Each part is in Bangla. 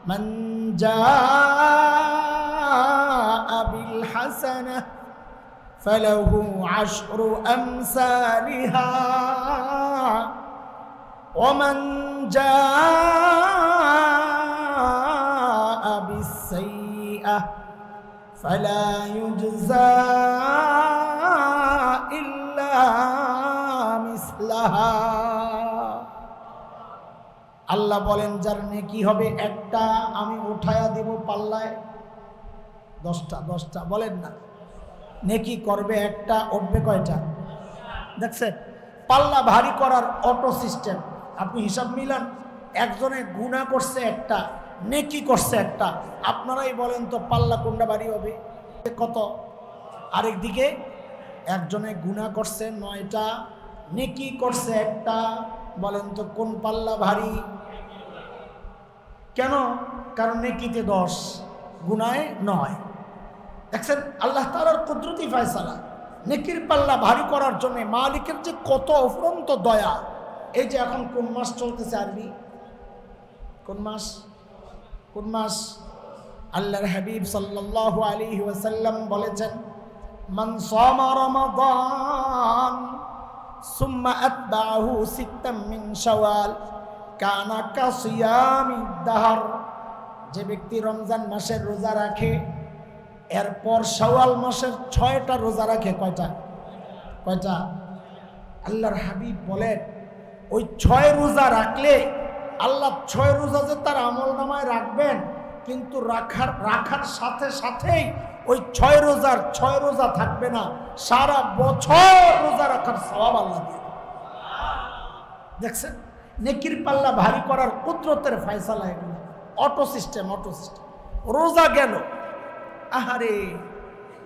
মান জাআ বিল হাসানাহ ফালাহু আশরু আমসালিহা ওয়া মান জাআ বিস সাইয়্যাহ ফালা ইউজজা ইল্লা মিসলাহা। আল্লাহ বলেন যার নেকি হবে একটা, আমি উঠায়া দিব পাল্লায় 10টা বলেন না, নেকি করবে একটা, উঠবে কয়টা? দেখছেন পাল্লা ভারী করার অটো সিস্টেম। আপনি হিসাব মিলান, একজনে গুনাহ করছে একটা, নেকি করছে একটা, আপনারাই বলেন তো পাল্লা কোনটা ভারী হবে? কত? আরেকদিকে একজনে গুনাহ করছে 9টা, নেকি করছে একটা, বলেন তো কোন পাল্লা ভারী? কেন? কারণ নেকিতে 10, গুনাহে 9। দেখছেন আল্লাহ তাআলার কুদরতি ফয়সালা। নেকির পাল্লা ভারী করার জন্য মালিকের যে কত অফুরন্ত দয়া। এই যে এখন কোন মাস চলতেছে? আরবি কোন মাস? কোন মাস? আল্লাহর হাবিব সাল্লাল্লাহু আলাইহি ওয়াসাল্লাম বলেছেন, মান সামা রমাদান সুম্মা আতবাহু সিত্তাম মিন শাওয়াল কানা কাসিয়ামিদ দাহর। যে ব্যক্তি রমজান মাসের রোজা রাখে, এরপর শাওয়াল মাসের 6টা রোজা রাখে, কয়টা? আল্লাহর হাবিব বলেন ওই 6 রোজা রাখলে আল্লাহ 6 রোজা যে তার আমল নামায় রাখবেন, কিন্তু রাখার সাথে সাথেই ওই 6 রোজার 6 রোজা থাকবে না, সারা বছর রোজা রাখার সওয়াব আল্লাহ দিয়ে। দেখছেন নেকির পাল্লা ভারী করার কুদরতের ফয়সালা এগুলো, অটো সিস্টেম। রোজা গেল, আহারে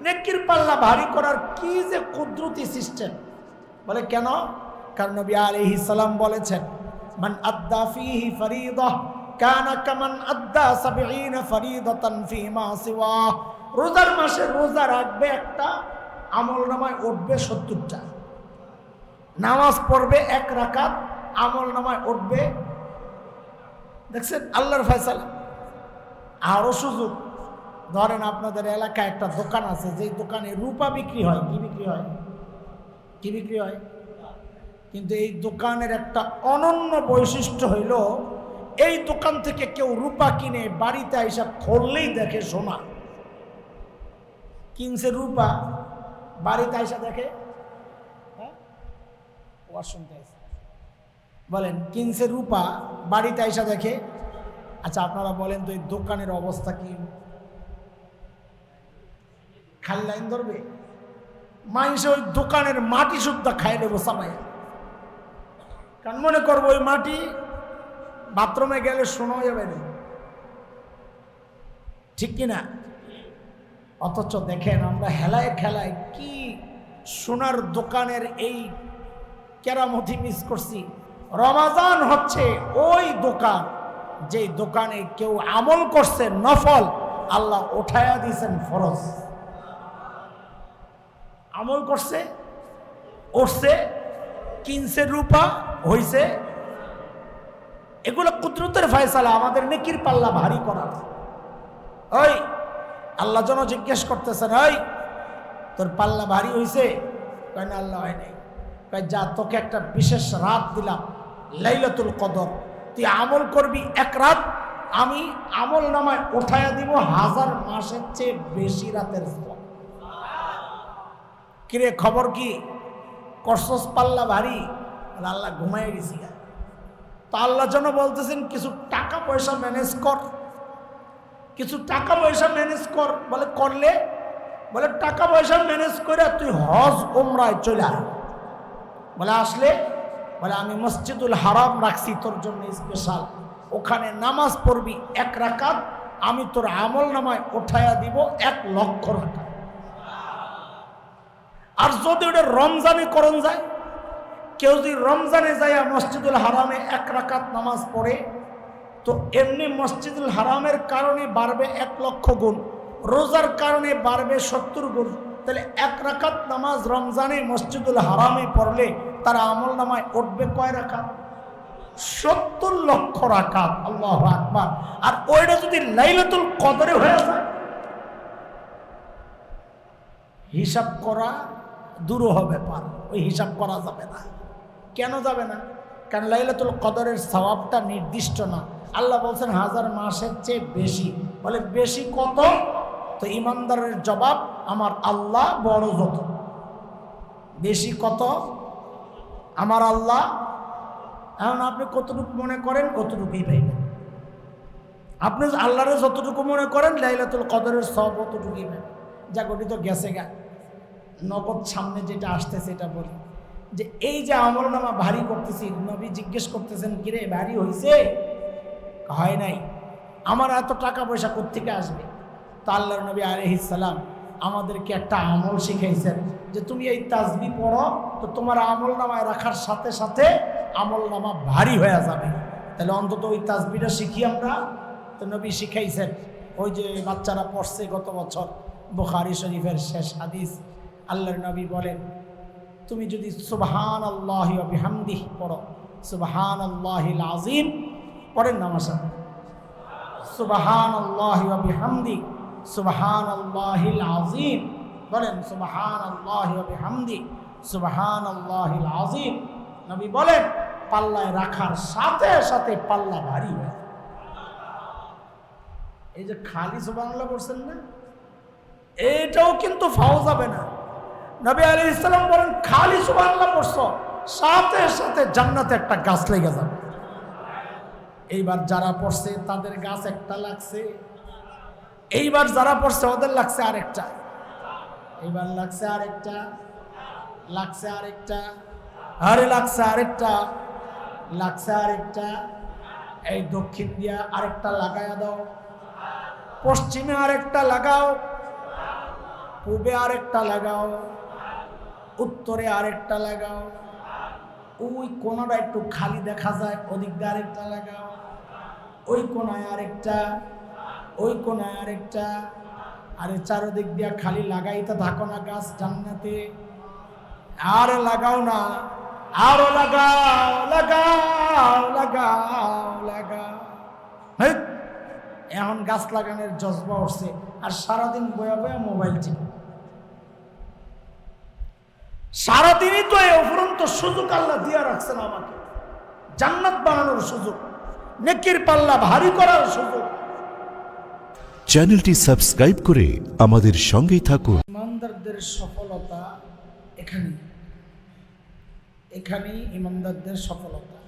নেকির পাল্লা ভারী করার কি যে কুদরতি সিস্টেম। বলে কেন? কারণ নবী আলাইহিস সালাম বলেছেন, মান আদ্দা ফীহি ফরিদাহ কানা কামান আদ্দা 70 ফরিদাতান ফীমা সিওয়া। রোজার মাসে রোজা রাখবে একটা, আমল নামায় উঠবে 70টা। নামাজ পড়বে 1 রাকাত, আমল নামায় উঠবে। দেখছেন আল্লাহর ফয়সালা। আরো সুযোগ, ধরেন আপনাদের এলাকায় একটা দোকান আছে, যেই দোকানে রূপা বিক্রি হয়। কি বিক্রি হয়? কিন্তু এই দোকানের একটা অনন্য বৈশিষ্ট্য হইল, এই দোকান থেকে কেউ রূপা কিনে বাড়িতে আইসা খুললেই দেখে সোনা। কিনছে রূপা, বাড়িতে আইসা দেখে, বলেন কিনছে রূপা, বাড়িতে আইসা দেখে। আচ্ছা আপনারা বলেন তো এই দোকানের অবস্থা কি? খালি লাইন ধরবে? মানুষে ওই দোকানের মাটি শুদ্ধা খাই নেবো সবাই। কারণ মনে করবো ওই মাটি বাথরুমে গেলে শোনা যাবে না, ঠিক কিনা? অথচ দেখেন আমরা হেলায় খেলায় কি সোনার দোকানের এই কেরামতি মিস করছি। রমাজান হচ্ছে ওই দোকান, যেই দোকানে কেউ আমল করছে নফল, আল্লাহ উঠায়া দিয়েছেন ফরজ। আমল করছে, উঠছে, কিনছে রূপা, হইছে। এগুলো কুদরতের ফয়সালা, আমাদের নেকির পাল্লা ভারী করার। ওই আল্লাহ যেন জিজ্ঞেস করতেছেন, ওই তোর পাল্লা ভারী হইছে? কয় না, আল্লাহ হয় নাই। কয় যা, তোকে একটা বিশেষ রাত দিলাম, লাইলাতুল কদর, তুই আমল করবি 1 রাত, আমি আমল নামায় উঠায়া দিব 1000 মাসের চেয়ে বেশি রাতের। কিরে খবর কি? করছস পাল্লা ভারী? আল্লাহ ঘুমাই গেছি। তো আল্লাহ যেন বলতেছেন কিছু টাকা পয়সা ম্যানেজ কর, কিছু টাকা পয়সা ম্যানেজ কর। বলে করলে? বলে টাকা পয়সা ম্যানেজ করে তুই হজ উমরায় চলে আয়। বলে আসলে? বলে আমি মসজিদুল হারাম রাখছি তোর জন্য স্পেশাল, ওখানে নামাজ পড়বি 1 রাকাত, আমি তোর আমল নামায় উঠায়া দিব 1 লক্ষ রাকাত। আর যদি ওটা রমজানে করণ যায়, কেউ যদি রমজানে যায় মসজিদুল হারামে 1 রাকাত নামাজ পড়ে, তো এমনি মসজিদুল হারামের কারণে বাড়বে 1 লক্ষ গুণ, রোজার কারণে বাড়বে 70 গুণ। তাহলে 1 রাকাত নামাজ রমজানে মসজিদুল হারামে পড়লে তার আমল নামায় উঠবে কয় রাকাত? 70 লক্ষ রাকাত, আল্লাহু আকবার। আর ওইটা যদি লাইলাতুল কদরে হয়ে যায়, হিসাব করা দুরূহ ব্যাপার, ওই হিসাব করা যাবে না। কেন যাবে না? কারণ লাইলাতুল কদরের সওয়াবটা নির্দিষ্ট না। আল্লাহ বলছেন 1000 মাসের চেয়ে বেশি। বলে বেশি কত? তো ইমানদারের জবাব, আমার আল্লাহ বড় যত। বেশি কত? আমার আল্লাহ। এখন আপনি কতটুকু মনে করেন কতটুকুই পাইবেন। আপনি আল্লাহরে যতটুকু মনে করেন লাইলাতুল কদরের সওয়াব ততটুকুই পাইবেন। যা গঠিত গেছে গা। নগদ সামনে যেটা আসতেছে এটা বলি, যে এই যে আমলনামা ভারী করতেছি, নবী জিজ্ঞেস করতেছেন, কিরে ভারী হয়েছে? হয় নাই। আমার এত টাকা পয়সা কোত্থেকে আসবে? তা আল্লাহর নবী আলাইহিস সালাম আমাদেরকে একটা আমল শিখাইছেন, যে তুমি এই তাসবিহ পড়ো, তো তোমার আমলনামায় রাখার সাথে সাথে আমলনামা ভারী হয়ে যাবে। তাহলে অন্তত ওই তাসবিহটা শিখি আমরা। তো নবী শিখাইছেন, ওই যে বাচ্চারা পড়ছে গত বছর বুখারী শরীফের শেষ হাদিস, আল্লাহর নবী বলেন, তুমি যদি সুবহানাল্লাহি ওয়া বিহামদিহি পড়ো, সুবহানাল্লাহিল আযীম পড়েন না মাশা, সুবহানাল্লাহি ওয়া বিহামদিহি, সুবহানাল্লাহিল আযীম বলেন, সুবহানাল্লাহি ওয়া বিহামদিহি, সুবহানাল্লাহিল আযীম। নবী বলেন, পাল্লায় রাখার সাথে সাথে পাল্লা ভারী হয়। এই যে খালি সুবহানাল্লাহ বলছেন না, এটাও কিন্তু ফাও যাবে না। নবী আলাইহিস সালাম বলেন, খালি সুবহানাল্লাহ পড়ছো, সাথে সাথে জান্নাতে একটা গাছ লেগে যাবে। এইবার যারা পড়ছে তাদের গাছ একটা লাগছে, এইবার যারা পড়ছে ওদের লাগছে আরেকটা, এইবার লাগছে আরেকটা, লাগছে আরেকটা, আরে লাগছে আরেকটা, লাগছে আরেকটা। এই দক্ষিণ দিয়া আরেকটা লাগায়া দাও, পশ্চিমে আরেকটা লাগাও, পূবে আরেকটা লাগাও, উত্তরে আরেকটা লাগাও, ওই কোণাটা একটু খালি দেখা যায়, ওদিক দিয়ে আরেকটা লাগাও, ওই কোণায় আরেকটা, ওই কোণায় আরেকটা। আরে চারদিক দিয়া খালি লাগাইতে থাকো না গাছ জান্নাতে। আর লাগাও না, আরো লাগাও, লাগাও, লাগাও, লাগাও। এখন গাছ লাগানোর জজবা উঠছে, আর সারাদিন বয়া বয়া মোবাইল টিপে। সারাদিনই তো এই অফুরন্ত সুযোগ আল্লাহ দিয়া রাখছেন আমাকে, জান্নাত বানানোর সুযোগ, নেকির পাল্লা ভারী করার সুযোগ। চ্যানেলটি সাবস্ক্রাইব করে আমাদের সঙ্গেই থাকুন। ইমানদারদের সফলতা এখানেই ইমানদারদের সফলতা।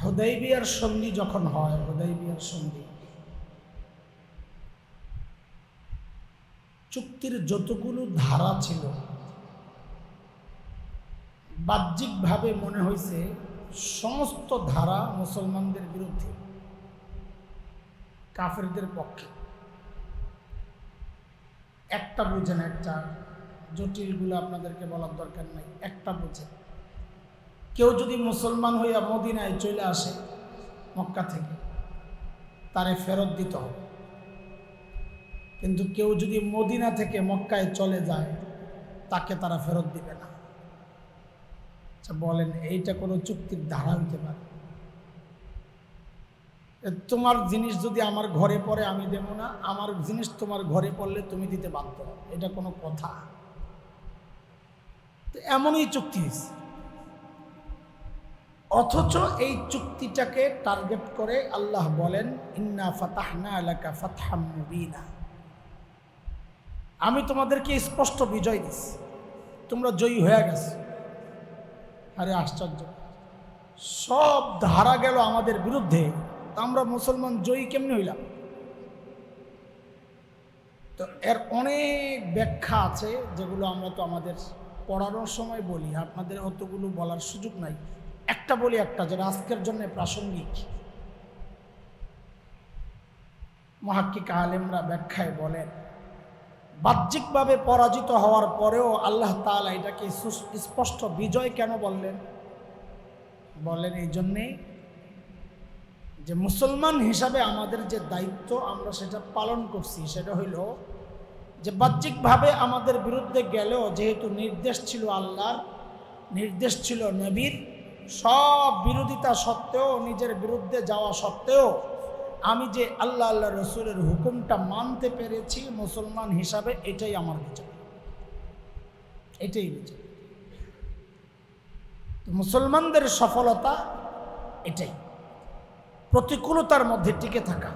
হুদাইবিয়ার সন্ধি যখন হয়, হুদাইবিয়ার সন্ধি, চুক্তির যতগুলো ধারা ছিল, বাহ্যিকভাবে মনে হয়েছে সমস্ত ধারা মুসলমানদের বিরুদ্ধে, কাফেরদের পক্ষে। একটা বুঝেন, একটা জটিলগুলো আপনাদেরকে বলার দরকার নাই, একটা বুঝেন। কেউ যদি মুসলমান হইয়া মদিনায় চলে আসে মক্কা থেকে, তারে ফেরত দিতে হবে। কিন্তু কেউ যদি মদিনা থেকে মক্কায় চলে যায়, তাকে তারা ফেরত দিবে না। আচ্ছা বলেন, এইটা কোনো চুক্তির ধারা হতে পারে? তোমার জিনিস যদি আমার ঘরে পড়ে আমি দেব না, আমার জিনিস তোমার ঘরে পড়লে তুমি দিতে বাধ্য, এটা কোনো কথা? তো এমনই চুক্তি হয়েছে। অথচ এই চুক্তিটাকে টার্গেট করে আল্লাহ বলেন, ইন্না ফাতাহনা লাকা ফাতহাম মুবিনা, আমি তোমাদেরকে স্পষ্ট বিজয় দিচ্ছি, তোমরা জয়ী হয়ে গেছো। আরে আশ্চর্য, সব ধারা গেল আমাদের বিরুদ্ধে, আমরা মুসলমান জয়ী কেমনি হইলাম? তো এর অনেক ব্যাখ্যা আছে, যেগুলো আমরা তো আমাদের পড়ানোর সময় বলি, আপনাদের অতগুলো বলার সুযোগ নাই। একটা বলি, একটা যেটা আজকের জন্য প্রাসঙ্গিক। মুহাক্কিক আলেমরা ব্যাখ্যায় বলেন, বাহ্যিকভাবে পরাজিত হওয়ার পরেও আল্লাহ তাআলা এটাকে স্পষ্ট বিজয় কেন বললেন? বলেন এই জন্যে যে মুসলমান হিসাবে আমাদের যে দায়িত্ব আমরা সেটা পালন করছি, সেটা হইল যে বাহ্যিকভাবে আমাদের বিরুদ্ধে গেলেও যেহেতু নির্দেশ ছিল আল্লাহর, নির্দেশ ছিল নবীর, সব বিরোধিতা সত্ত্বেও, নিজের বিরুদ্ধে যাওয়া সত্ত্বেও আমি যে আল্লাহ আল্লাহ রসুলের হুকুমটা মানতে পেরেছি মুসলমান হিসাবে, এটাই আমার বিচার, এটাই বিচার। মুসলমানদের সফলতা এটাই, প্রতিকূলতার মধ্যে টিকে থাকা,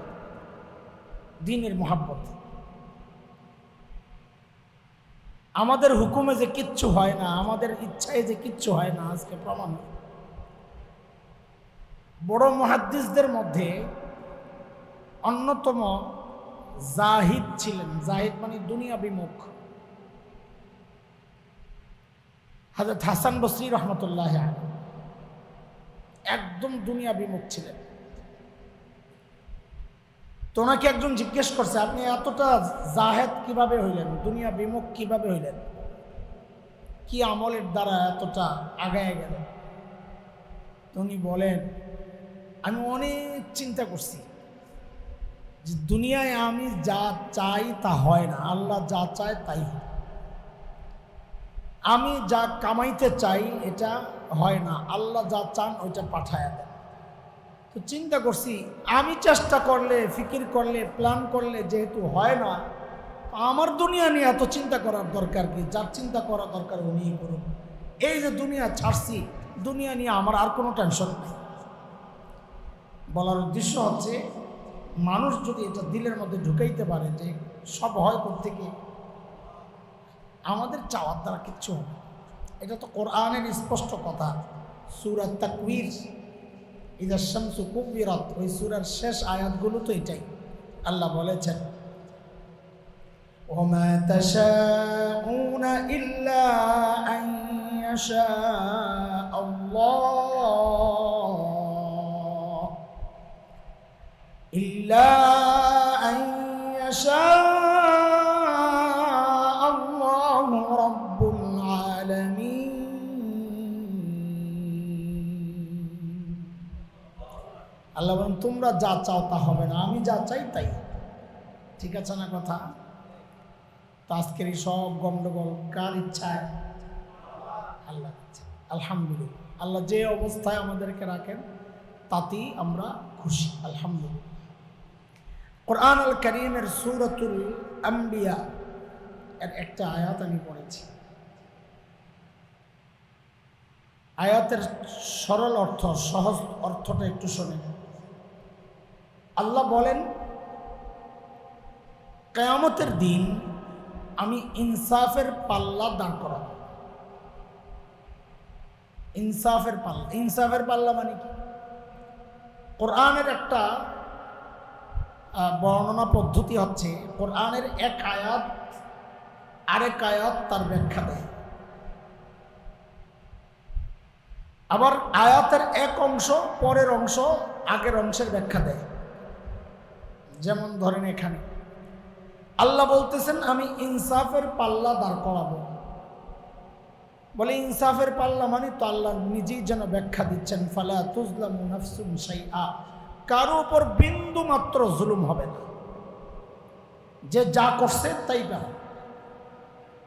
দ্বীনের মহাব্বত। আমাদের হুকুমে যে কিচ্ছু হয় না, আমাদের ইচ্ছায় যে কিচ্ছু হয় না, আজকে প্রমাণ। বড় মুহাদ্দিসদের মধ্যে অন্যতম জাহিদ ছিলেন। জাহিদ মানে দুনিয়া বিমুখ। হযরত হাসান বসরি রহমতুল্লাহ আলাইহি একদম দুনিয়া বিমুখ ছিলেন। তো ওনাকে একজন জিজ্ঞেস করছে, আপনি এতটা জাহেদ কিভাবে হইলেন, দুনিয়া বিমুখ কিভাবে হইলেন, কি আমলের দ্বারা এতটা আগায় গেলেন? উনি বলেন, আমি অনেক চিন্তা করছি যে দুনিয়ায় আমি যা চাই তা হয় না, আল্লাহ যা চায় তাই হয়। আমি যা কামাইতে চাই এটা হয় না, আল্লাহ যা চান ওইটা পাঠায় দেন। তো চিন্তা করছি, আমি চেষ্টা করলে, ফিকির করলে, প্ল্যান করলে যেহেতু হয় না, আমার দুনিয়া নিয়ে এত চিন্তা করার দরকার কি? যার চিন্তা করা দরকার উনিই করুন। এই যে দুনিয়া ছাড়ছি, দুনিয়া নিয়ে আমার আর কোনো টেনশন নেই। বলার উদ্দেশ্য হচ্ছে, মানুষ যদি এটা দিলের মধ্যে ঢুকাইতে পারে যে সব হয় কোত্থেকে, আমাদের চাওয়ার দ্বারা কিচ্ছু হবে। এটা তো কোরআনের স্পষ্ট কথা। সূরা তাকবীর, ইযা শামসু কুবিরাত, ওই সূরার শেষ আয়াতগুলো তো এটাই। আল্লাহ বলেছেন, ওমা তাশাউনা ইল্লা আন ইয়াশা আল্লাহ, ইল্লা আন ইয়াশা আল্লাহু রাব্বুল আলামিন। আল্লাহ বলেন, তোমরা যা চাও তা হবে না, আমি যা চাই তাই। ঠিক আছে না কথা? তো আজকের এই সব গন্ডগোল কার ইচ্ছায়? আল্লাহ ইচ্ছা। আলহামদুলিল্লাহ, আল্লাহ যে অবস্থায় আমাদেরকে রাখেন তাতেই আমরা খুশি, আলহামদুলিল্লাহ। কোরআন আল কারীমের সূরাতুল আম্বিয়া এর একটা আয়াত আমি পড়েছি। আয়াতের সরল অর্থ, সহজ অর্থটা একটু শোনেন। আল্লাহ বলেন, কিয়ামতের দিন আমি ইনসাফের পাল্লা দাঁড় করাবো। ইনসাফের পাল্লা, ইনসাফের পাল্লা মানে কি? কোরআনের একটা বর্ণনা পদ্ধতি হচ্ছে, কোরআনের এক আয়াত আরেক আয়াত তার ব্যাখ্যা দেয়, আবার আয়াতের এক অংশ পরের অংশ আগের অংশের ব্যাখ্যা দেয়। যেমন ধরেন, এখানে আল্লাহ বলতেছেন আমি ইনসাফের পাল্লা দাঁড় করাবো। বলে ইনসাফের পাল্লা মানে তো আল্লাহ নিজেই যেন ব্যাখ্যা দিচ্ছেন, ফালা তুজলামু নাফসুন শাইআ, কারো উপর বিন্দু মাত্র জুলুম হবে না, যে যা করছে তাই পাবে।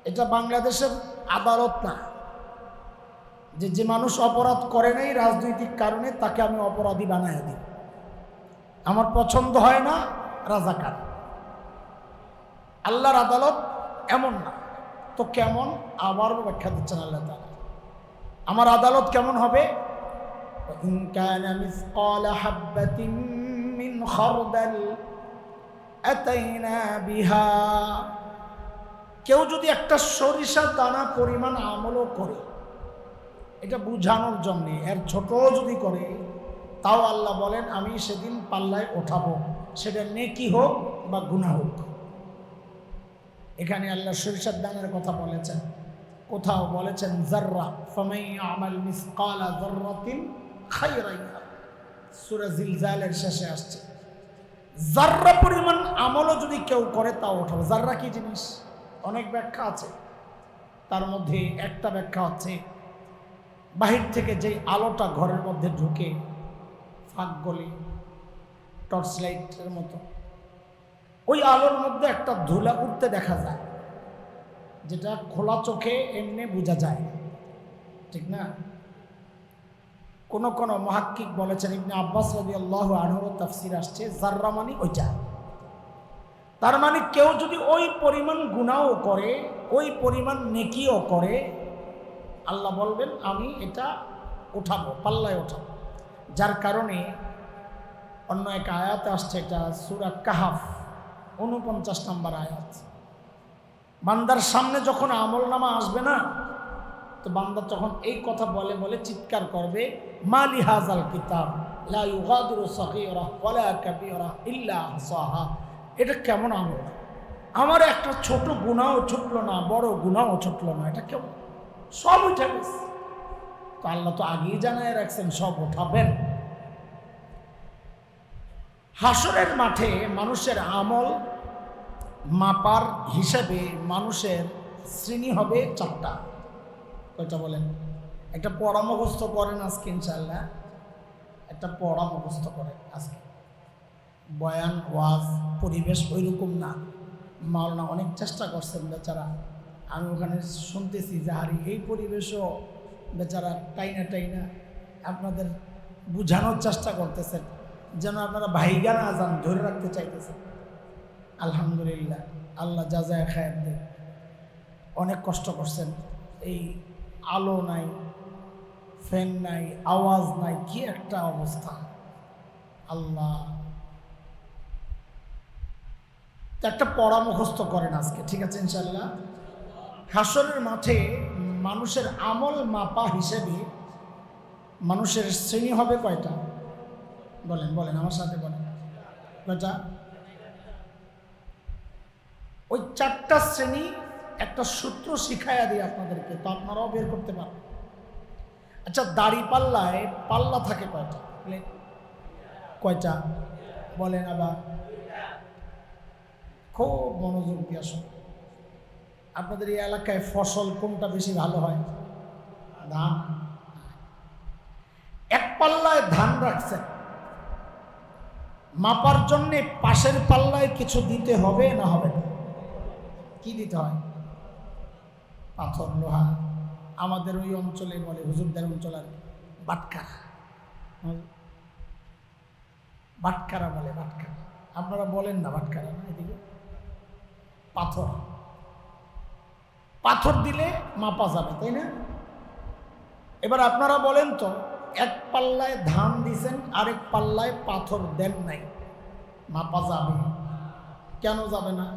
এটা বাংলাদেশের আদালত না, যে মানুষ অপরাধ করে নাই রাজনৈতিক কারণে তাকে আমি অপরাধী বানায় দিই, আমার পছন্দ হয় না, রাজাকার। আল্লাহর আদালত এমন না। তো কেমন? আবারও ব্যাখ্যা দিচ্ছেন আল্লাহ তাআলা। আমার আদালত কেমন হবে? ইন কানা মিসকালা হাববাতিন মিন খারদাল আতাইনা বিহা, কেউ যদি একটা সরিষা দানা পরিমাণ আমলও করে, এটা বুঝানোর জন্যে, এর ছোট যদি করে, তাও আল্লাহ বলেন আমি সেদিন পাল্লায় ওঠাবো, সেটা নেকি হোক বা গুনাহ হোক। এখানে আল্লাহ সরিষার দানার কথা বলেছেন, কোথাও বলেছেন যাররা, ফামান ইয়ামাল মিসকালা যাররাতিন খায়রান ইয়ারা, সূরা জিলজালের শেষে আসছে। যাররা পরিমাণ আমলও যদি কেউ করে তাও ওঠাবো। যাররা কি জিনিস? অনেক ব্যাখ্যা আছে, তার মধ্যে একটা ব্যাখ্যা হচ্ছে বাহির থেকে যেই আলোটা ঘরের মধ্যে ঢুকে ফাঁক গলে টর্চ লাইটের মতো, ওই আলোর মধ্যে একটা ধুলা উঠতে দেখা যায়, যেটা খোলা চোখে এমনি বোঝা যায়। ঠিক না? কোন কোন মুহাক্কিক বলেছেন, ইবনে আব্বাস রাদিয়াল্লাহু আনহুর তাফসীর আসছে যাররা মানে ওইটা। তার মানে কেউ যদি ওই পরিমাণ গুনাহও করে, ওই পরিমাণ নেকিও করে, আল্লাহ বলবেন আমি এটা উঠাবো, পাল্লায় উঠাবো। যার কারণে অন্য এক আয়াত আসছে, এটা সূরা কাহাফ 49 নম্বর আয়াত। বান্দার সামনে যখন আমলনামা আসবে না, তো বান্দা তখন এই কথা বলে বলে চিৎকার করবে, মালি হাযাল কিতাব লা ইউগাদিরু সাগীরা ওয়ালা কাবীরা ইল্লা আহসাহা। এটা কেমন আমল? আমার একটা ছোট গুনাহও ছুটলো না, বড় গুনাহও ছুটলো না, এটা কেমন? সব উঠে গেছে। তো আল্লাহ তো আগেই জানায় রাখছেন সব উঠাবেন। হাসরের মাঠে মানুষের আমল মাপার হিসেবে মানুষের শ্রেণী হবে 4টা। কয়টা বলেন? একটা পড়া মুখস্থ করেন আজকে ইনশাআল্লাহ, একটা পড়া মুখস্থ করেন আজকে। বয়ান ওয়াজ পরিবেশ ওই রকম না। মাওলানা অনেক চেষ্টা করছেন বেচারা, আমি ওখানে শুনতেছি যে হারি এই পরিবেশও বেচারা টাইনা টাইনা আপনাদের বুঝানোর চেষ্টা করতেছেন, যেন আপনারা ভাইগা না যান, ধরে রাখতে চাইতেছেন। আলহামদুলিল্লাহ, আল্লাহ জাযায়ে খায়ের দেন। অনেক কষ্ট করছেন। এই আলো নাই, ফ্যান নাই, আওয়াজ নাই, কি একটা অবস্থা। আল্লাহ, একটা পড়া মুখস্থ করেন আজকে, ঠিক আছে ইনশাল্লাহ। হাসরের মাঠে মানুষের আমল মাপা হিসেবে মানুষের শ্রেণী হবে কয়টা? বলেন বলেন, আমার সাথে বলেন। কয়টা? ওই 4টা শ্রেণী একটা সূত্র শিখাইয়া দিই আপনাদেরকে, তো আপনারাও বের করতে পারবেন। আচ্ছা, দাড়ি পাল্লায় পাল্লা থাকে কয়টা? কয়টা বলেন আবার, খুব মনোযোগ দিয়ে আসুন। আপনাদের এই এলাকায় ফসল কোনটা বেশি ভালো হয়? ধান। এক পাল্লায় ধান রাখছেন, মাপার জন্যে পাশের পাল্লায় কিছু দিতে হবে না হবে না? কি দিতে হয়? পাথর, লোহা। আমাদের ওই অঞ্চলে বলে, হুজুরদের অঞ্চল আর বাটকারা, বাটকারা বলে, বাটকারা। আপনারা বলেন না বাটকারা? না, এদিকে পাথর। পাথর দিলে মাপা যাবে, তাই না? এবার আপনারা বলেন তো, এক পাল্লায় ধান দিছেন, আরেক পাল্লায় পাথর দেন নাই, মাপা যাবে? কেন যাবে না?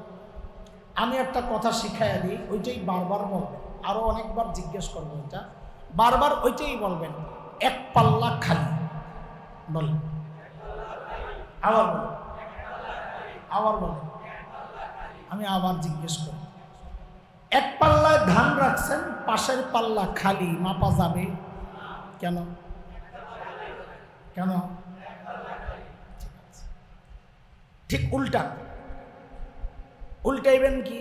আমি একটা কথা শিখাইয়া দিই, ওইটাই বারবার বলবেন, আরো অনেকবার জিজ্ঞেস করবো, ওইটা বারবার ওইটাই বলবেন। এক পাল্লা খালি বলেন, আবার বলেন, আবার বলেন। আমি আবার জিজ্ঞেস করি, এক পাল্লায় ধান রাখছেন, পাশের পাল্লা খালি, মাপা যাবে? কেন? কেন? ঠিক উল্টা, উল্টাইবেন কি?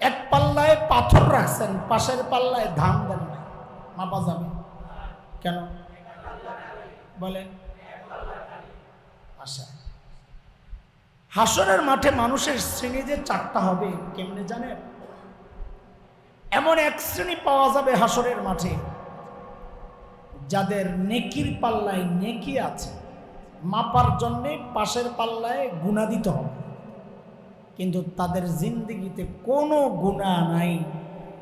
এক পাল্লায় পাথর রাখছেন, পাশের পাল্লায় ধান দেন না, মাপা যাবে? কেন বলেন? আচ্ছা, হাসরের মাঠে মানুষের শ্রেণী যে 4টা হবে, কেমনে জানেন? এমন এক শ্রেণী পাওয়া যাবে হাসরের মাঠে, যাদের নেকির পাল্লায় নেকি আছে, মাপার জন্যে পাশের পাল্লায় গুনাহ দিতে হবে, কিন্তু তাদের জিন্দেগিতে কোনো গুনাহ নাই।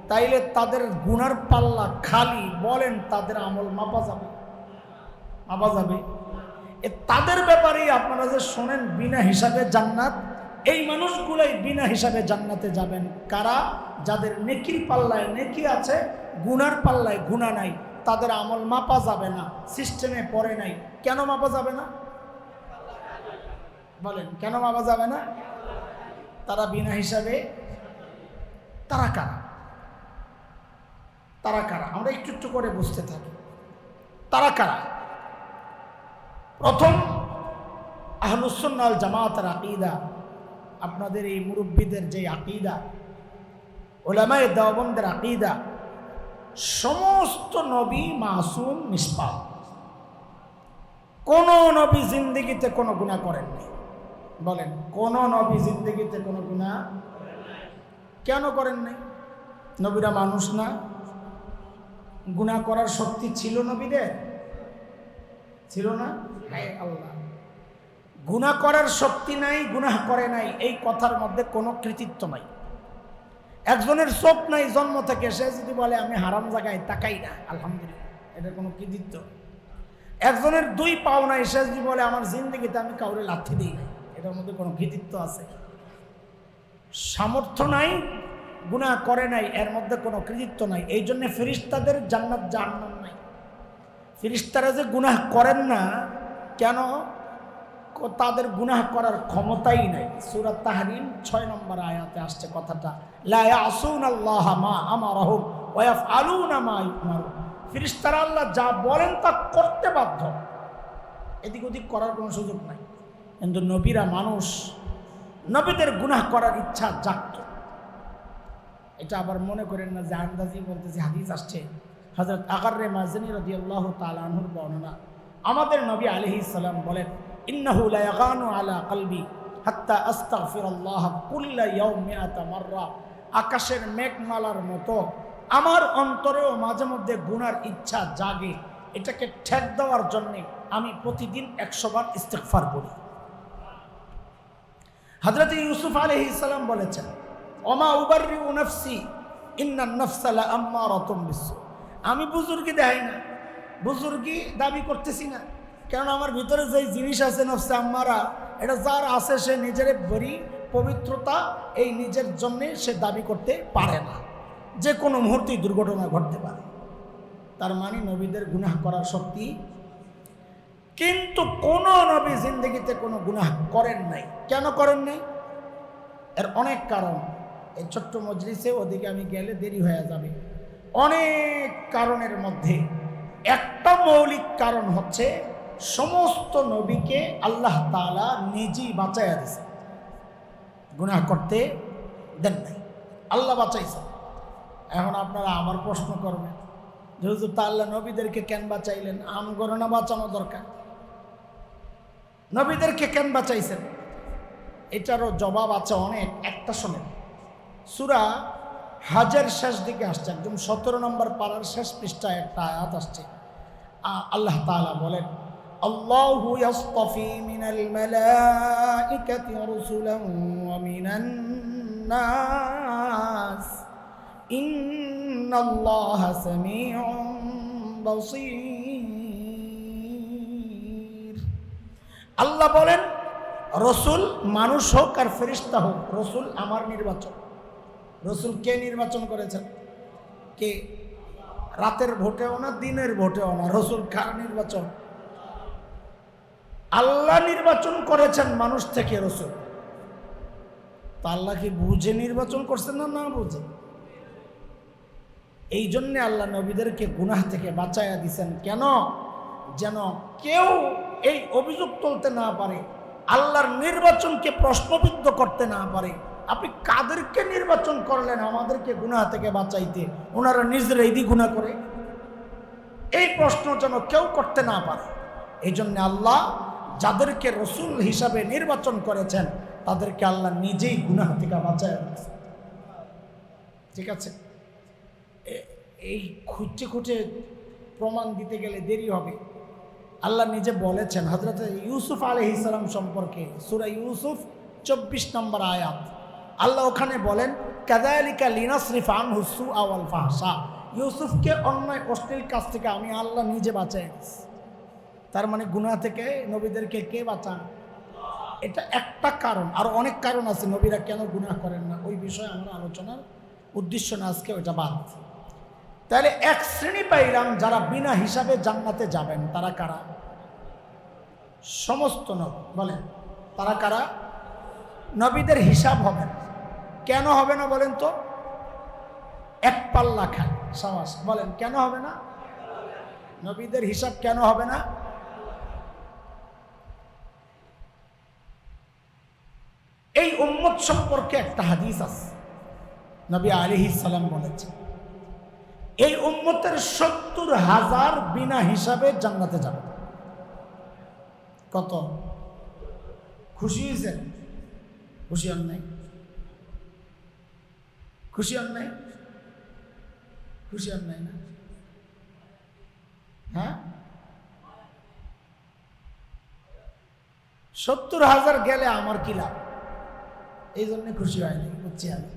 তাইলে তাদের গুনার পাল্লা খালি, বলেন তাদের আমল মাপা যাবে? মাপা যাবে? তাদের ব্যাপারেই আপনারা যে শোনেন বিনা হিসাবে জান্নাত, এই মানুষগুলাই বিনা হিসাবে জান্নাতে যাবেন। কারা? যাদের নেকির পাল্লায় নেকি আছে, গুনার পাল্লায় গুনাহ নাই, তাদের আমল মাপা যাবে না, সিস্টেমে পড়ে নাই। কেন মাপা যাবে না? বলেন, কেন মাপা যাবে না? তারা বিনা হিসাবে। তারা কারা? তারা কারা? আমরা একটু একটু করে বুঝতে থাকি। তারা কারা? প্রথম, আহলুস সুন্নাহ ওয়াল জামাতের আকীদা, আপনাদের এই মুরব্বীদের যে আকীদা, উলামায়ে দেওবন্দের আকীদা, সমস্ত নবী মাসুম, নিষ্পাপ। কোন নবী জিন্দেগিতে কোনো গুনাহ করেননি। বলেন, কোন নবী জিন্দেগিতে কোনো গুনাহ কেন করেন নাই? নবীরা মানুষ না? গুনাহ করার শক্তি ছিল নবীদের? ছিল না? হায় আল্লাহ, গুনাহ করার শক্তি নাই, গুনাহ করে নাই, এই কথার মধ্যে কোনো কৃতিত্ব নাই। একজনের চোখ নাই জন্ম থেকে, সে যদি বলে আমি হারাম জায়গায় তাকাই না, আলহামদুলিল্লাহ, এটা কোনো কৃতিত্ব। একজনের 2 পাও নাই, সে যদি বলে আমার জিন্দগিতে আমি কাউরে লাথি দিই না, এটার মধ্যে কোনো কৃতিত্ব আছে? সামর্থ্য নাই, গুনাহ করে নাই, এর মধ্যে কোনো কৃতিত্ব নাই। এই জন্য ফেরেশতাদের জান্নাত জাহান্নাম নাই। ফেরেশতারা যে গুনাহ করেন না কেন? তাদের গুনাহ করার ক্ষমতাই নাই। সূরা তাহরিম 6 নম্বর আয়াতে আসছে কথাটা, লা ইয়াসুনাল্লাহা মা আমারাহুম ওয়া ইয়াফআলুনা মা ইউমারুন। ফেরেশতারা আল্লাহ যা বলেন তা করতে বাধ্য, এদিক ওদিক করার কোনো সুযোগ নাই। কিন্তু নবীরা মানুষ, নবীদের গুনাহ করার ইচ্ছা জাগত। এটা আবার মনে করেন না যে আন্দাজি বলতেছি, হাদিস আসছে হযরত আগাররে মাযনী রাদিয়াল্লাহু তাআলা আনহুর বর্ণনা। আমাদের নবী আলাইহিস সালাম বলেন, ইন্নাহু লা ইয়াগানু আলা কলবি হাত্তা আস্তাগফিরুল্লাহ কুল্লা ইয়াউম মিআতা মাররা। আকাশের মেঘমালার মতো আমার অন্তরেও মাঝে মধ্যে গুনার ইচ্ছা জাগে, এটাকে ঠেক দেওয়ার জন্য আমি প্রতিদিন 100 বার ইস্তিগফার করি। হযরত ইউসুফ আলাইহিস সালাম বলেছেন, ওমা উবাররিউ নাফসি ইন্নান নাফসা লাআম্মারাতুম বিসসু। আমি বুজুর্গি দেখাই না, বুজুর্গি দাবি করতেছি না, কারণ আমার ভিতরে যে জিনিস আছে নফসে আম্মারা, এটা যার আছে সে নিজের বড়ি পবিত্রতা এই নিজের জন্য সে দাবি করতে পারে না। যে কোনো মুহূর্তেই দুর্ঘটনা ঘটতে পারে। তার মানে নবীদের গুনাহ করার শক্তি, কিন্তু কোন নবী জিন্দগিতে কোনো গুনাহ করেন নাই। কেন করেন নাই? এর অনেক কারণ। এই ছোট্ট মজলিসে ওদিকে আমি গেলে দেরি হয়ে যাবে। অনেক কারণের মধ্যে একটা মৌলিক কারণ হচ্ছে, সমস্ত নবীকে আল্লাহ তাআলা নিজেই বাঁচাইয়া দিয়েছে, গুনাহ করতে দেন নাই, আল্লাহ বাঁচাইছে। এখন আপনারা আবার প্রশ্ন করবেন, যেহেতু তা আল্লাহ নবীদেরকে কেন বাঁচাইলেন? আমগণনা বাঁচানো দরকার, নবীদেরকে কেন বাঁচাইছেন? এটারও জবাব আছে অনেক। একটা শোনেন, সূরা হাজের শেষ দিকে আসছে, একদম 17 নম্বর পারার শেষ পৃষ্ঠায় একটা আয়াত আসছে। আল্লাহ তাআলা বলেন, আল্লাহু ইয়াসতাফি মিনাল মালাইকাতি রাসূলান ওয়া মিনান নাস ইন্নাল্লাহা সামিউন বাসীর। আল্লাহ বলেন, রসুল মানুষ হোক আর ফেরেশতা হোক, রসুল আমার নির্বাচন। রসুল কে নির্বাচন করেছেন? কে? রাতের ভোটেও না, দিনের ভোটেও না, রসুল কার নির্বাচন? আল্লাহ নির্বাচন করেছেন মানুষ থেকে রসুল। তা আল্লাহ কি বুঝে নির্বাচন করছেন না? না বুঝে। এই জন্যে আল্লাহ নবীদেরকে গুনাহ থেকে বাঁচাইয়া দিছেন। কেন? যেন কেউ এই অভিযোগ তুলতে না পারে, আল্লাহর নির্বাচনকে প্রশ্নবিদ্ধ করতে না পারে। আপনি কাদেরকে নির্বাচন করলেন আমাদেরকে গুনাহ থেকে বাঁচাইতে? ওনারা নিজেরাই গুনাহ করে, এই প্রশ্ন যেন কেউ করতে না পারে। এই জন্য আল্লাহ যাদেরকে রসুল হিসাবে নির্বাচন করেছেন তাদেরকে আল্লাহ নিজেই গুনাহ থেকে বাঁচায় রাখছেন। ঠিক আছে? এই খুঁজে খুঁজে প্রমাণ দিতে গেলে দেরি হবে। আল্লাহ নিজে বলেছেন হযরত ইউসুফ আলাইহিস সালাম সম্পর্কে, সূরা ইউসুফ 24 নম্বর আয়াত। আল্লাহ ওখানে বলেন, কাযালিকা লিনাসরিফ আনহু সুআ ওয়াল ফাহশা। ইউসুফকে অন্যায় অশ্লীল কাজ থেকে আমি আল্লাহ নিজে বাঁচাই দিয়েছি। তার মানে গুনাহ থেকে নবীদেরকে কে বাঁচান? এটা একটা কারণ, আর অনেক কারণ আছে নবীরা কেন গুনাহ করেন না, ওই বিষয়ে আমরা আলোচনার উদ্দেশ্য না আজকে, ওইটা বাদ। তাহলে এক শ্রেণী পাইলাম যারা বিনা হিসাবে জান্নাতে যাবেন। তারা কারা? সমস্ত নবী। বলেন তারা কারা? নবীদের হিসাব হবে না। কেন হবে না বলেন তো? এক পাল্লা খায় সাবাস। বলেন কেন হবে না? নবীদের হিসাব কেন হবে না? এই উম্মত সম্পর্কে একটা হাদিস আছে, নবী আলাইহিস সালাম বলেছেন, এই উম্মতের 70,000 বিনা হিসাবে জান্নাতে যাবে। কত খুশি হয়েছেন? খুশি হন নাই? খুশি হন নাই? খুশি হন নাই না? হ্যাঁ, 70,000 গেলে আমার কি লাভ? এই জন্য খুশি হয়নি, বুঝছি আমি।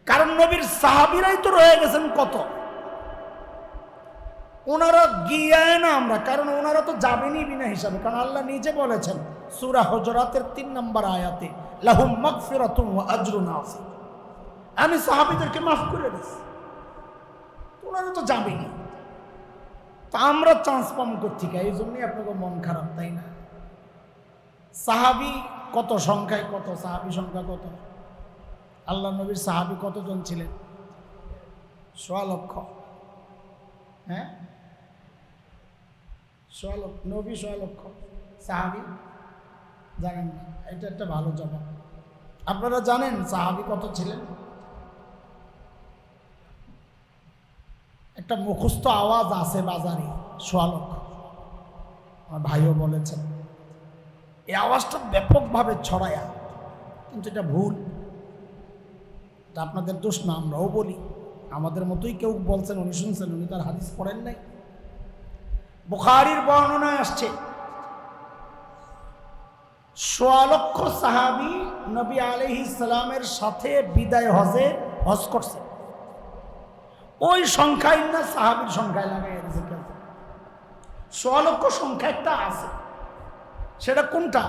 কারণ নবীর সাহাবীরাই তো রয়ে গেছেন কত, ওনারা গিয়ে না আমরা, কারণ ওনারা তো যাবেনই বিনা হিসাবে। কারণ আল্লাহ নিজে বলেছেন সূরা হুজুরাতের 3 নম্বর আয়াতে, লাহুম মাগফিরাতুন ওয়া আজরুন আযীম, আমি সাহাবীদেরকে মাফ করে দিয়েছি, ওনারা তো যাবেনই, তা আমরা চান্স পাবো কোত্থেকে? এই জন্যই আপনাকে মন খারাপ, তাই না? সাহাবী কত সংখ্যায়, কত সাহাবী সংখ্যা কত? আল্লাহ নবীর সাহাবী কতজন ছিলেন? 1.25 লক্ষ। হ্যাঁ, 1.25 লক্ষ নবী, 1.25 লক্ষ সাহাবী জানেন না? এটা একটা ভালো জবাব। আপনারা জানেন সাহাবী কত ছিলেন? একটা মুখস্থ আওয়াজ আছে বাজারে, 1.25 লক্ষ। আমার ভাইও বলেছেন এই আওয়াজটা ব্যাপকভাবে ছড়ায়া, কিন্তু এটা ভুল। এটা আপনাদের দোষ না, আমরাও বলি, আমাদের মতোই কেউ বলছেন, উনি শুনছেন, উনি তার হাদিস পড়েন নাই। বুখারীর বর্ণনায় আসছে 1.25 লক্ষ সাহাবী নবী আলাইহিস সালামের সাথে বিদায় হজে হজ করছে। ওই সংখ্যায় না সাহাবীর সংখ্যায় লাগাই দিয়েছে। 1.25 লক্ষ সংখ্যা একটা আছে, সেটা কোনটা?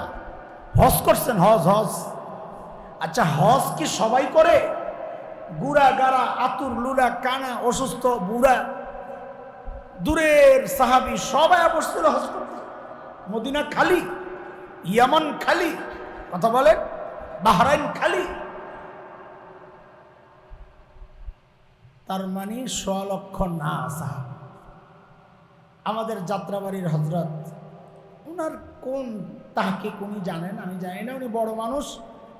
হজ করছেন, হজ। হজ, আচ্ছা, হজ কি সবাই করে? গুড়া গাড়া, আতুর লুলা, কানা, অসুস্থ, বুড়া, দূরের সাহাবী সবাই বসছিল হজ করতে। মদিনা খালি, ইয়ামান খালি, কথা বলেন, বাহরাইন খালি। তার মানে 1.25 লক্ষ না সাহাবী। আমাদের যাত্রাবাড়ির হযরত, উনার কোন তাহকিক উনি জানেন, আমি জানি না, উনি বড় মানুষ,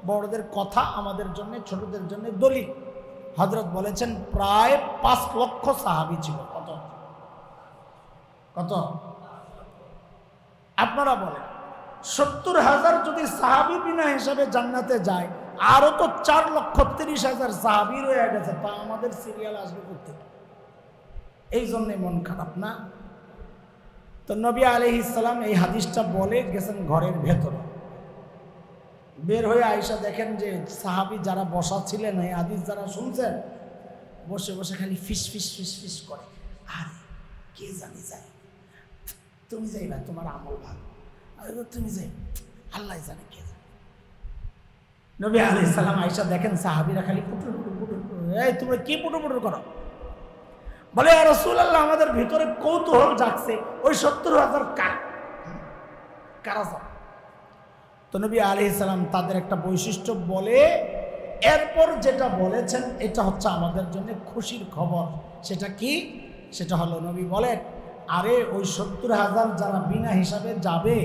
বড়দের কথা আমাদের জন্য, ছোটদের জন্য দলিল। হযরত বলেছেন প্রায় 5 লক্ষ সাহাবী ছিল। কত কত? আপনারা বলেন 70,000 যদি সাহাবী বিনা হিসাবে জান্নাতে যায়, আরো তো 4,30,000 সাহাবী রয়ে গেছে, তা আমাদের সিরিয়াল আসবে করতে। এই জন্যে মন খারাপ না? তো নবী আলাইহিস সালাম এই হাদিসটা বলে গেছেন ঘরের ভেতরে, বের হয়ে আয়েশা দেখেন যে সাহাবী যারা বসা ছিলেন, এই হাদিস যারা শুনছেন, বসে বসে খালি ফিস ফিস ফিস ফিস করে, আরে কে জানি যায়, তুমি যাইবা, তোমার আমল ভালো, তুমি যাই, আল্লাহ জানে কে জানে। নবী আলাইহিস সালাম আয়েশা দেখেন সাহাবীরা খালি পুটুর পুটুর পুটুর, এই তোমরা কি পুটুর পুটুর করো? বলে ইয়া রাসূলুল্লাহ, আমাদের ভিতরে কৌতূহল জাগছে, ওই 70,000 কারা যাবে? তো নবী আলাইহিস সালাম তাদের একটা বৈশিষ্ট্য বলে, এরপর যেটা বলেছেন এটা হচ্ছে আমাদের জন্য খুশির খবর। সেটা কি? সেটা হলো নবী বলেন, আরে ওই 70,000 যারা বিনা হিসাবে যাবে,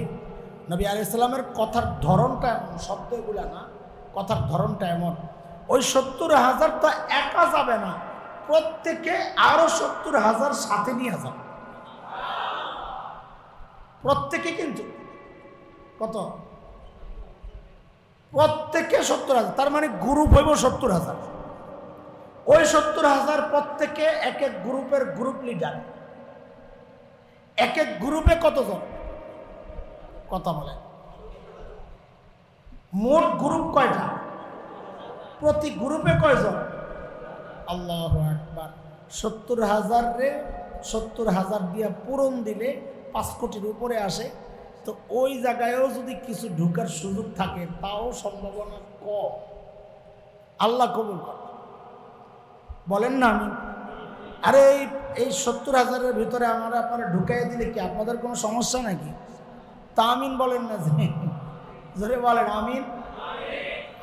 নবী আলাইহিস সালামের কথার ধরনটা এমন, শব্দগুলা না, কথার ধরনটা এমন, ওই 70,000 তো একা যাবে না, প্রত্যেকে আরো 70,000 সাথে নিয়ে যাবে। প্রত্যেকে, কিন্তু কত? প্রত্যেকে 70,000, তার মানে গ্রুপ হইব 70,000। ওই 70,000 প্রত্যেকে এক এক গ্রুপের গ্রুপ লিডার। এক এক গ্রুপে কতজন? কথা বলে, মোট গ্রুপ কয়টা? প্রতি গ্রুপে কয়জন? আল্লাহু আকবার। 70,000 রে 70,000 দিয়া পূরণ দিলে 5 কোটির উপরে আসে। তো ওই জায়গায়ও যদি কিছু ঢুকার সুযোগ থাকে, তাও সম্ভাবনা কম। আল্লাহ কবুল করে, বলেন না আমি। আরে এই 70,000-এর ভিতরে আমরা আপনারা ঢুকাই দিলে কি আপনাদের কোনো সমস্যা নাকি? তা আমিন বলেন না, যে জোরে বলেন আমিন।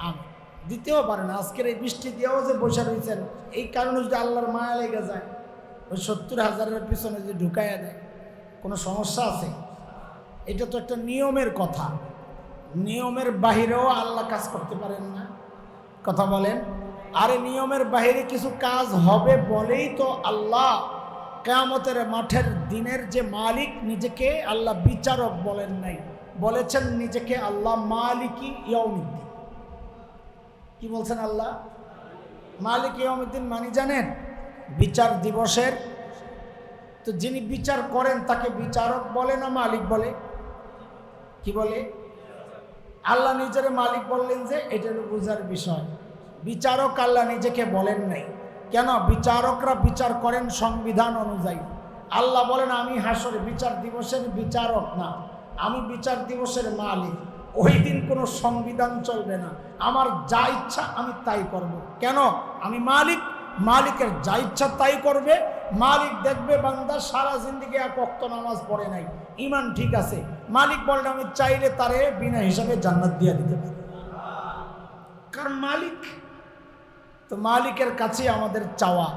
আমিন দিতেও পারেন। আজকের এই বৃষ্টি দিয়েও যে বসে রয়েছেন, এই কারণে যদি আল্লাহর মায়া লেগে যায়, ওই 70,000-এর পিছনে যদি ঢুকাইয়া দেয়, কোনো সমস্যা আছে? এটা তো একটা নিয়মের কথা, নিয়মের বাহিরেও আল্লাহ কাজ করতে পারেন না, কথা বলেন। আরে নিয়মের বাহিরে কিছু কাজ হবে বলেই তো আল্লাহ কিয়ামতের মাঠের দিনের যে মালিক, নিজেকে আল্লাহ বিচারক বলেন নাই, বলেছেন নিজেকে আল্লাহ মালিকি ইয়াউমিদ্দিন। কি বলছেন আল্লাহ? মালিক ইয়াউমিদ্দিন মানে জানেন? বিচার দিবসের তো যিনি বিচার করেন তাকে বিচারক বলে না মালিক বলে? কি বলে? আল্লাহ নিজের মালিক বললেন যে এটা হলো বুঝার বিষয়। বিচারক আল্লাহ নিজেকে বলেন নাই। কেন? বিচারকরা বিচার করেন সংবিধান অনুযায়ী। আল্লাহ বলেন আমি হাসরে বিচার দিবসের বিচারক না, আমি বিচার দিবসের মালিক। ওই দিন কোনো সংবিধান চলবে না, আমার যা ইচ্ছা আমি তাই করব। কেন? আমি মালিক, মালিকের যা ইচ্ছা তাই করবে। মালিক দেখবে বান্দা সারা জিন্দেগি এক ওয়াক্ত নামাজ পড়ে নাই, ঈমান ঠিক আছে, মালিক বলেন আমি চাইলে তারে বিনা হিসাবে জান্নাত দিয়ে দিতে পারি, কারণ মালিক। তো মালিকের কাছে আমাদের চাওয়া,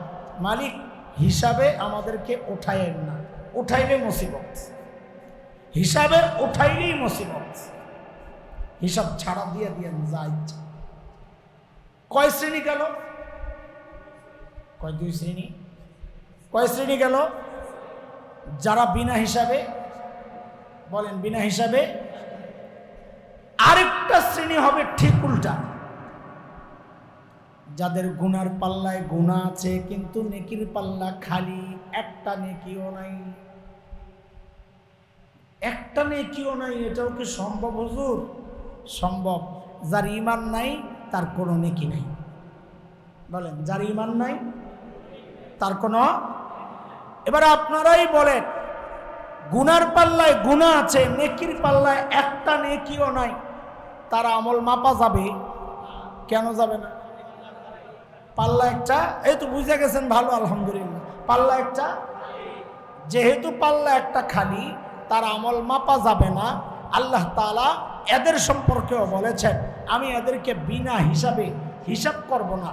মালিক হিসাবে আমাদেরকে উঠায়েন না, উঠাইলে মুসিবত, হিসাবে উঠাইলেই মুসিবত। হিসাব ছাড়া দিয়ে দিয়েন যা ইচ্ছা। কয় শ্রেণী গেল? কয়? 2 শ্রেণী। কয় শ্রেণী গেল? যারা বিনা হিসাবে, বলেন বিনা হিসাবে। আরেকটা শ্রেণী হবে ঠিক উল্টা, যাদের গুনার পাল্লায় গুনাহ আছে কিন্তু নেকির পাল্লা খালি, একটা নেকিও নাই, একটা নেকিও নাই। এটাও কি সম্ভব হুজুর? সম্ভব। যার ঈমান নাই তার কোনো নেকি নাই। বলেন যার ঈমান নাই তার কোনো। এবার আপনারাই বলেন, গুনার পাল্লায় গুনাহ আছে, নেকির পাল্লায় একটা নেকিও নাই, তার আমল মাপা যাবে? কেন যাবে না? পাল্লা একটা, এই তো বুঝে গেছেন, ভালো আলহামদুলিল্লাহ। পাল্লা একটা, যেহেতু পাল্লা একটা খালি, তার আমল মাপা যাবে না। আল্লাহ তাআলা এদের সম্পর্কেও বলেছেন আমি এদেরকে বিনা হিসাবে হিসাব করব না।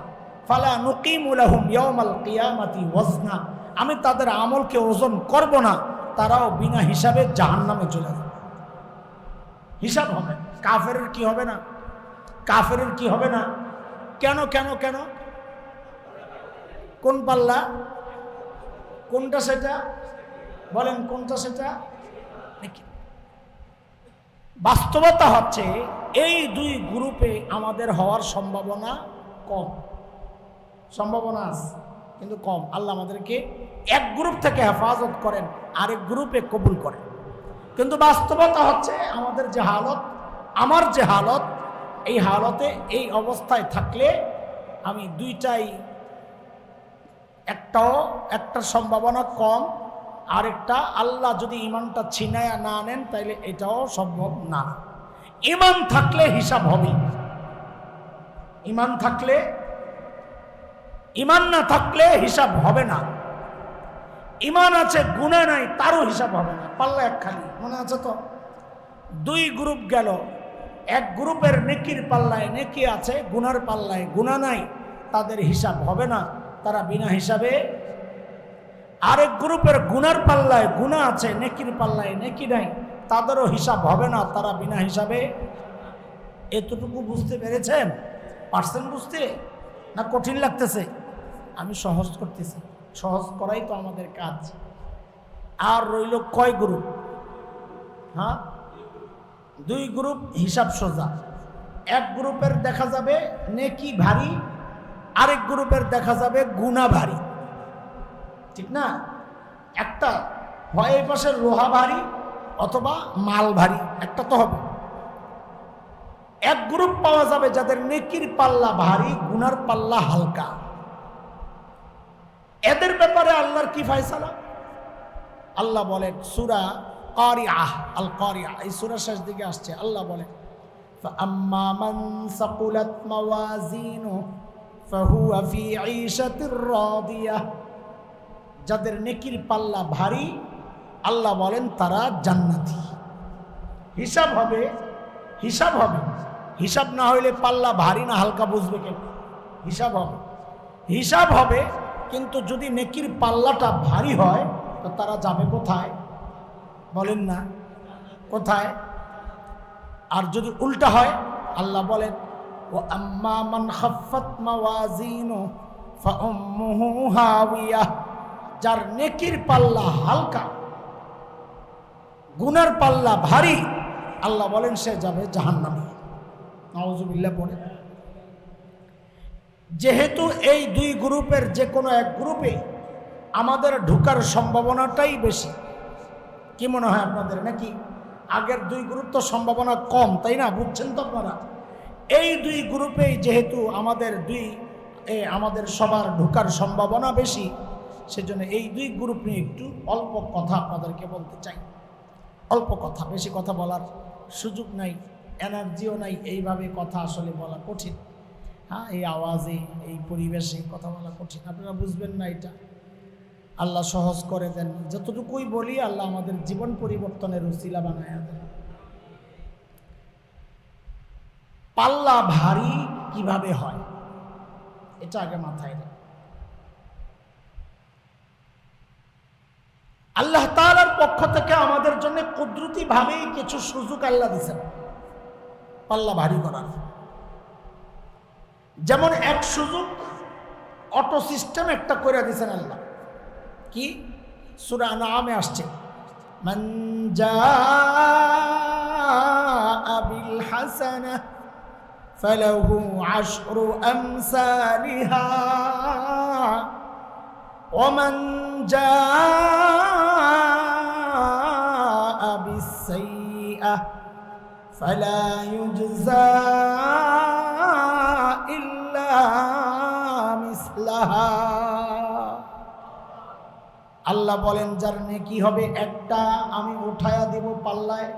ফালা নুকিমু লাহুম ইয়াউমাল কিয়ামাতি ওয়াজনা, আমি তাদের আমলকে ওজন করব না, তারাও বিনা হিসাবে জাহান্নামে চলে যাবে। হিসাব হবে। কাফেরের কি হবে না? কাফেরের কি হবে না? কেন কেন কেন? কোন পাল্লা? কোনটা সেটা? বলেন কোনটা সেটা? বাস্তবতা হচ্ছে এই 2 গ্রুপে আমাদের হওয়ার সম্ভাবনা কম। সম্ভাবনা আছে কিন্তু কম। আল্লাহ আমাদেরকে এক গ্রুপ থেকে হেফাজত করেন, আরেক গ্রুপে কবুল করেন। কিন্তু বাস্তবতা হচ্ছে আমাদের যে হালত, আমার যে হালত, এই হালতে এই অবস্থায় থাকলে আমি দুইটাই, একটা সম্ভাবনা কম, আরেকটা আল্লাহ যদি ঈমানটা ছিনায়া না নেন তাইলে এটাও সম্ভব না। ঈমান থাকলে হিসাব হবে, ঈমান থাকলে, ঈমান না থাকলে হিসাব হবে না। ঈমান আছে গুনাহ নাই, তারও হিসাব হবে না। পাল্লা এক খালি, মনে আছে তো? 2 গ্রুপ গেল, এক গ্রুপের নেকির পাল্লায় নেকি আছে, গুনার পাল্লায় গুনাহ নাই, তাদের হিসাব হবে না, তারা বিনা হিসাবে। আরেক গ্রুপের গুনার পাল্লায় গুনাহ আছে, নেকির পাল্লায় নেকি নাই, তাদেরও হিসাব হবে না, তারা বিনা হিসাবে। এতটুকু বুঝতে পেরেছেন? পারছেন বুঝতে না কঠিন লাগতেছে? আমি সহজ করতেছি, সহজ করাই তো আমাদের কাজ। আর রইল কয় গ্রুপ? হ্যাঁ, 2 গ্রুপ হিসাব সোজা। এক গ্রুপের দেখা যাবে নেকি ভারী, আরেক গ্রুপের দেখা যাবে গুনাহ ভারী, ঠিক না? একটা হয় এই পাশে লোহা ভারী অথবা মাল ভারী, একটা তো হবে। এক গ্রুপ পাওয়া যাবে যাদের নেকির পাল্লা ভারী, গুনার পাল্লা হালকা। এদের ব্যাপারে আল্লাহর কি ফয়সালা? আল্লাহ বলেন সূরা কারিআহ, আল কারিআহ, এই সূরার শেষ দিকে আসছে। আল্লাহ বলেন ফাআম্মা মান সাকুলাত মাওয়াজিনু ফাহুয়া ফি ঈশাতির রাদিয়াহ, যাদের নেকির পাল্লা ভারী আল্লাহ বলেন তারা জান্নাতি। হিসাব হবে, হিসাব হবে। হিসাব না হইলে পাল্লা ভারী না হালকা বুঝবে কেন? হিসাব হবে, হিসাব হবে। কিন্তু যদি নেকির পাল্লাটা ভারী হয় তো তারা যাবে কোথায়? বলেন না কোথায়? আর যদি উল্টা হয়, আল্লাহ বলেন ও আম্মা মান খাফফাত মাওয়াজিনু ফাউম্মুহু হাওিয়া, যার নেকির পাল্লা হালকা, গুনার পাল্লা ভারী, আল্লাহ বলেন সে যাবে জাহান্নামে। নাউজুবিল্লাহ পড়ে। যেহেতু এই 2 গ্রুপের যে কোনো এক গ্রুপে আমাদের ঢোকার সম্ভাবনাটাই বেশি। কি মনে হয় আপনাদের, নাকি আগের দুই গ্রুপ তো সম্ভাবনা কম, তাই না? বুঝছেন তো আপনারা? এই দুই গ্রুপেই যেহেতু আমাদের সবার ঢোকার সম্ভাবনা বেশি, সেজন্য এই দুই গ্রুপ নিয়ে একটু অল্প কথা আপনাদেরকে বলতে চাই। অল্প কথা, বেশি কথা বলার সুযোগ নাই, এনার্জিও নাই, এইভাবে কথা আসলে বলা কঠিন। হ্যাঁ, এই আওয়াজে, এই পরিবেশে কথা বলা কঠিন, আপনারা বুঝবেন না এটা। আল্লাহ সহজ করে দেন। যতটুকুই বলি আল্লাহ আমাদের জীবন পরিবর্তনের উসিলা বানায় দেন। পাল্লা ভারী কিভাবে হয় এটা আগে মাথায় রাখ। আল্লাহ তাআলার পক্ষ থেকে আমাদের জন্য কুদরতি ভাবেই কিছু সুযোগ আল্লাহ দিয়েছেন পাল্লা ভারী করার। যেমন এক সুযোগ অটো সিস্টেম একটা করে দিয়েছেন আল্লাহ। কি? সূরা আনআমে আসছে, মান জাআ বিল হাসানাহ ফালাহু আশরু আমসালিহা ওয়া মান জাআ বিস সাইয়্যাহ ফালা ইউজজা ইল্লা মিসলাহা। আল্লাহ বলেন যার নেকি হবে একটা, আমি উঠায়া দিব পাল্লায়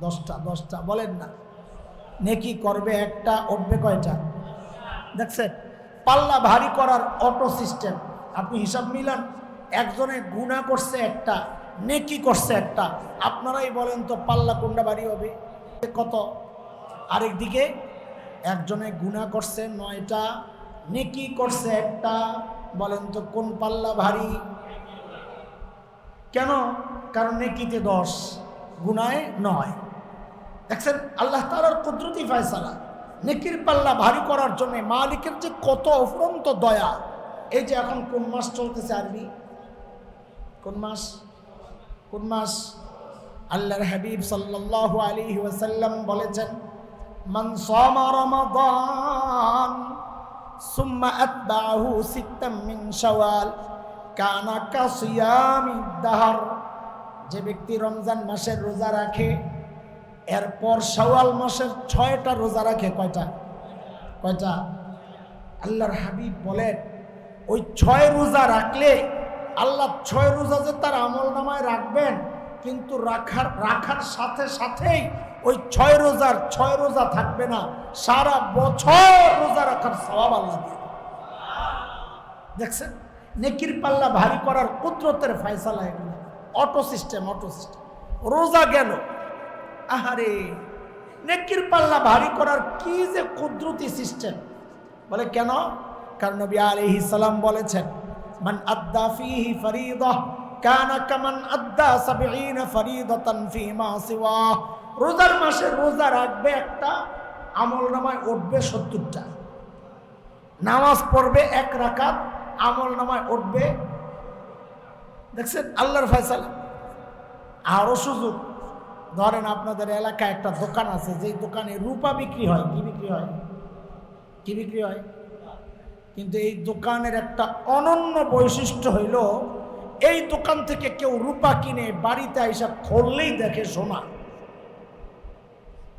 10টা। বলেন না, নেকি করবে একটা, উঠবে কয়টা? দেখছেন, পাল্লা ভারী করার অটো সিস্টেম। আপনি হিসাব মিলান, একজনে গুনাহ করছে একটা, নেকি করছে একটা। আপনারাই বলেন তো পাল্লা কোনটা ভারী হবে? কত? আরেকদিকে একজনে গুনাহ করছে 9টা, নেকি করছে একটা। বলেন তো কোন পাল্লা ভারী? কেন? কারণ নেকিতে 10, গুনাহে 9। দেখছেন আল্লাহ তাআলার কুদরতি ফয়সালা। নেকির পাল্লা ভারী করার জন্য মালিকের যে কত অফুরন্ত দয়া। এই যে এখন কোন মাস চলতেছে? আরবি কোন মাস? কোন মাস? আল্লাহর হাবিব সাল্লাল্লাহু আলাইহি ওয়াসাল্লাম বলেছেন, মান সামা রমাদান সুম্মা আতবাহু সিত্তাম মিন শাওয়াল কানা কাসিয়ামিদ দাহর। যে ব্যক্তি রমজান মাসের রোজা রাখে, এরপর শাওয়াল মাসের 6টা রোজা রাখে। কয়টা? আল্লাহর হাবিব বলেন ওই 6 রোজা রাখলে আল্লাহ 6 রোজা যে তার আমল নামায় রাখবেন, কিন্তু রাখার সাথে সাথেই ওই 6 রোজা থাকবে না, সারা বছর রোজা রাখার সওয়াব আল্লাহ দিয়ে। দেখছেন নেকির পাল্লা ভারী করার কুদরতের ফয়সালা এগুলো। Auto system. রোজা গেল, আহারে নেকির পাল্লা ভারী করার কি যে কুদরতি সিস্টেম। বলে কেন? কারণ নবী আলাইহিস সালাম বলেছেন, মান আদ্দা ফীহি ফরিদাহ কানা কামান আদ্দা 70 ফরিদাতান ফীমা সিওয়া। রোজার মাসে রোজা রাখবে একটা, আমল নামায় উঠবে 70টা। নামাজ পড়বে 1 রাকাত, আমল নামায় উঠবে। দেখছেন আল্লাহর ফয়সালা। আরো সুযোগ, ধরেন আপনাদের এলাকায় একটা দোকান আছে, যেই দোকানে রূপা বিক্রি হয়। কি বিক্রি হয়? কিন্তু এই দোকানের একটা অনন্য বৈশিষ্ট্য হইল, এই দোকান থেকে কেউ রূপা কিনে বাড়িতে আইসা খুললেই দেখে সোনা।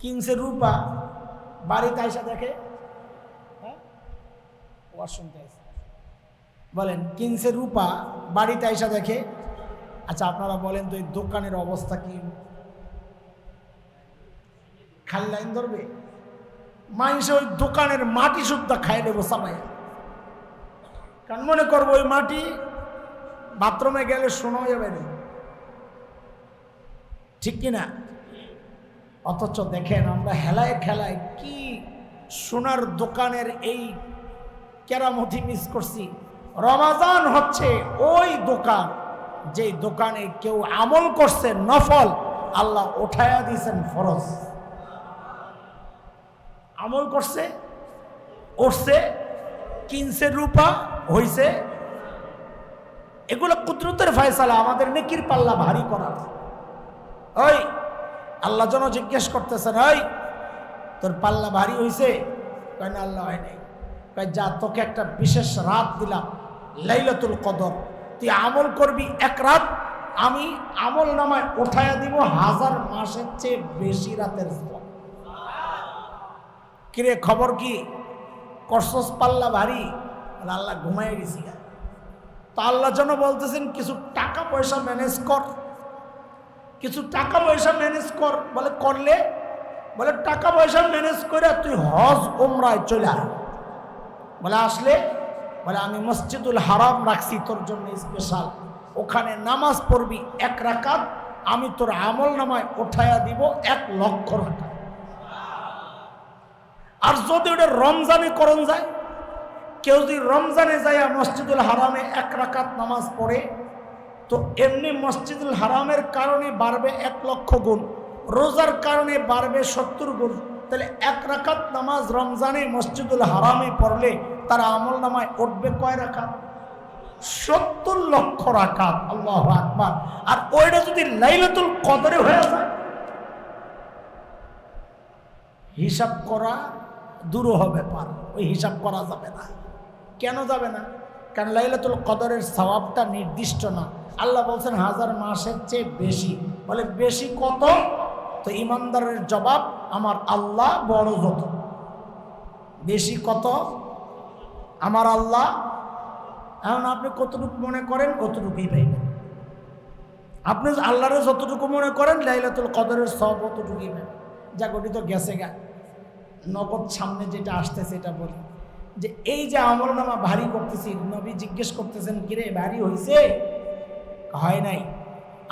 কিনছে রূপা, বাড়িতে আইসা দেখে, হ্যাঁ ওয়াজ শুনতে আসে, বলেন কিনছে রূপা, বাড়িতে আইসা দেখে। আচ্ছা আপনারা বলেন তো এই দোকানের অবস্থা কি? খালি লাইন ধরবে? মানুষে ওই দোকানের মাটি সুদ্ধা খাই দেবো সবাই। কারণ মনে করবো ওই মাটি বাথরুমে গেলে শোনা যাবে না, ঠিক কিনা? অথচ দেখেন আমরা হেলায় খেলায় কি সোনার দোকানের এই কেরামতি মিস করছি। রমাজান হচ্ছে ওই দোকান, যে দোকানে কেউ আমল করছে নফল, আল্লাহ উঠায়া দিয়েছেন ফরজ। আমল করছে, উঠছে, কিনছে রূপা, হইছে। এগুলো কুদরতের ফয়সালা, আমাদের নেকির পাল্লা ভারী করার। ওই আল্লাহ যেন জিজ্ঞেস করতেছেন, ওই তোর পাল্লা ভারী হইছে? কয় না, আল্লাহ হয় নাই। কয় যা, তোকে একটা বিশেষ রাত দিলাম, লাইলাতুল কদর, তুই আমল করবি এক রাত, আমি আমল নামায় উঠাইয়া দিব 1000 মাসের চেয়ে বেশি রাতের সওয়াব। কিরে খবর কি, করছস পাল্লা ভারী? আল্লাহ ঘুমায় গেছি। তো আল্লাহ যেন বলতেছেন কিছু টাকা পয়সা ম্যানেজ কর, কিছু টাকা পয়সা ম্যানেজ কর। বলে করলে? বলে টাকা পয়সা ম্যানেজ করে তুই হজ উমরায় চলে আয়। বলে আসলে? বলে আমি মসজিদুল হারাম রাখছি তোর জন্য স্পেশাল, ওখানে নামাজ পড়বি 1 রাকাত, আমি তোর আমল নামায় উঠাইয়া দিব 1 লক্ষ রাকাত। আর যদি ওটা রমজানে করণ যায়, কেউ যদি রমজানে যায় মসজিদুল হারামে 1 রাকাত নামাজ পড়ে, তো এমনি মসজিদুল হারামের কারণে বাড়বে 1 লক্ষ গুণ, রোজার কারণে বাড়বে 70 গুণ। তাহলে 1 রাকাত নামাজ রমজানে মসজিদুল হারামে পড়লে তার আমল নামায় উঠবে কয় রাকাত? 70 লক্ষ রাকাত। আল্লাহু আকবার। আর ওইটা যদি লাইলাতুল কদরে হয়ে যায়, হিসাব করা দূর হবে পার, ওই হিসাব করা যাবে না। কেন যাবে না? কারণ লাইলাতুল কদরের সওয়াবটা নির্দিষ্ট না। আল্লাহ বলছেন 1000 মাসের চেয়ে বেশি। বলে বেশি কত? তো ইমানদারের জবাব, আমার আল্লাহ বড় যত। বেশি কত? আমার আল্লাহ। এখন আপনি কতটুকু মনে করেন অতটুকুই পাইবেন। আপনি আল্লাহরে যতটুকু মনে করেন লাইলাতুল কদরের সওয়াব অতটুকুই পাবেন। যা গটি তো গেছে গা, নগদ সামনে যেটা আসতেছে এটা বলি, যে এই যে আমলনামা ভারী করতেছি, নবী জিজ্ঞেস করতেছেন কিরে ভারী হয়েছে? হয় নাই।